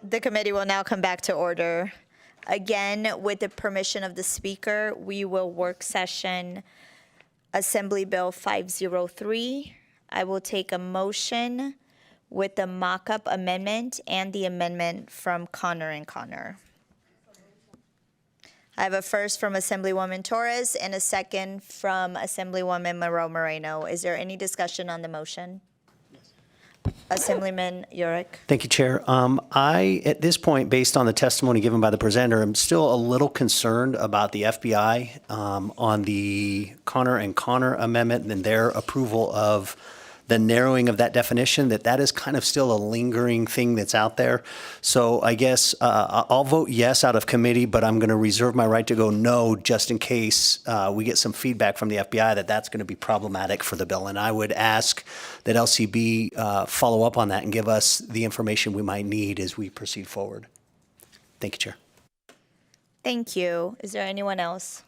A: The committee will now come back to order. Again, with the permission of the speaker, we will work session Assembly Bill 503. I will take a motion with the mock-up amendment and the amendment from Connor and Connor. I have a first from Assemblywoman Torres and a second from Assemblywoman Moreau Moreno. Is there any discussion on the motion? Assemblyman Yurick.
M: Thank you, Chair. I, at this point, based on the testimony given by the presenter, am still a little concerned about the FBI on the Connor and Connor amendment and their approval of the narrowing of that definition, that is kind of still a lingering thing that's out there. So I guess I'll vote yes out of committee, but I'm going to reserve my right to go no just in case we get some feedback from the FBI that that's going to be problematic for the bill. And I would ask that LCB follow up on that and give us the information we might need as we proceed forward. Thank you, Chair.
A: Thank you. Is there anyone else?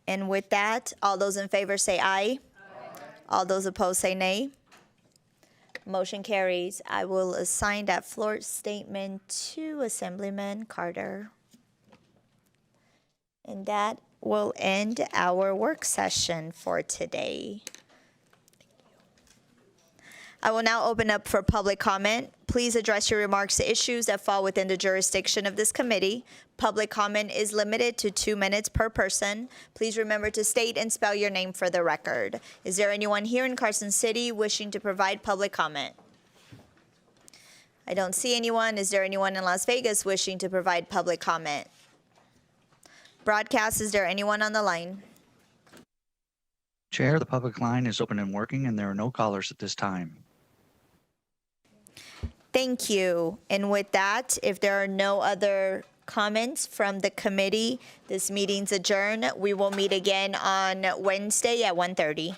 A: And with that, all those in favor say aye. All those opposed say nay. Motion carries. I will assign that floor statement to Assemblyman Carter. And that will end our work session for today. I will now open up for public comment. Please address your remarks to issues that fall within the jurisdiction of this committee. Public comment is limited to 2 minutes per person. Please remember to state and spell your name for the record. Is there anyone here in Carson City wishing to provide public comment? I don't see anyone. Is there anyone in Las Vegas wishing to provide public comment? Broadcast, is there anyone on the line?
N: Chair, the public line is open and working, and there are no callers at this time.
A: Thank you. And with that, if there are no other comments from the committee, this meeting's adjourned. We will meet again on Wednesday at 1:30.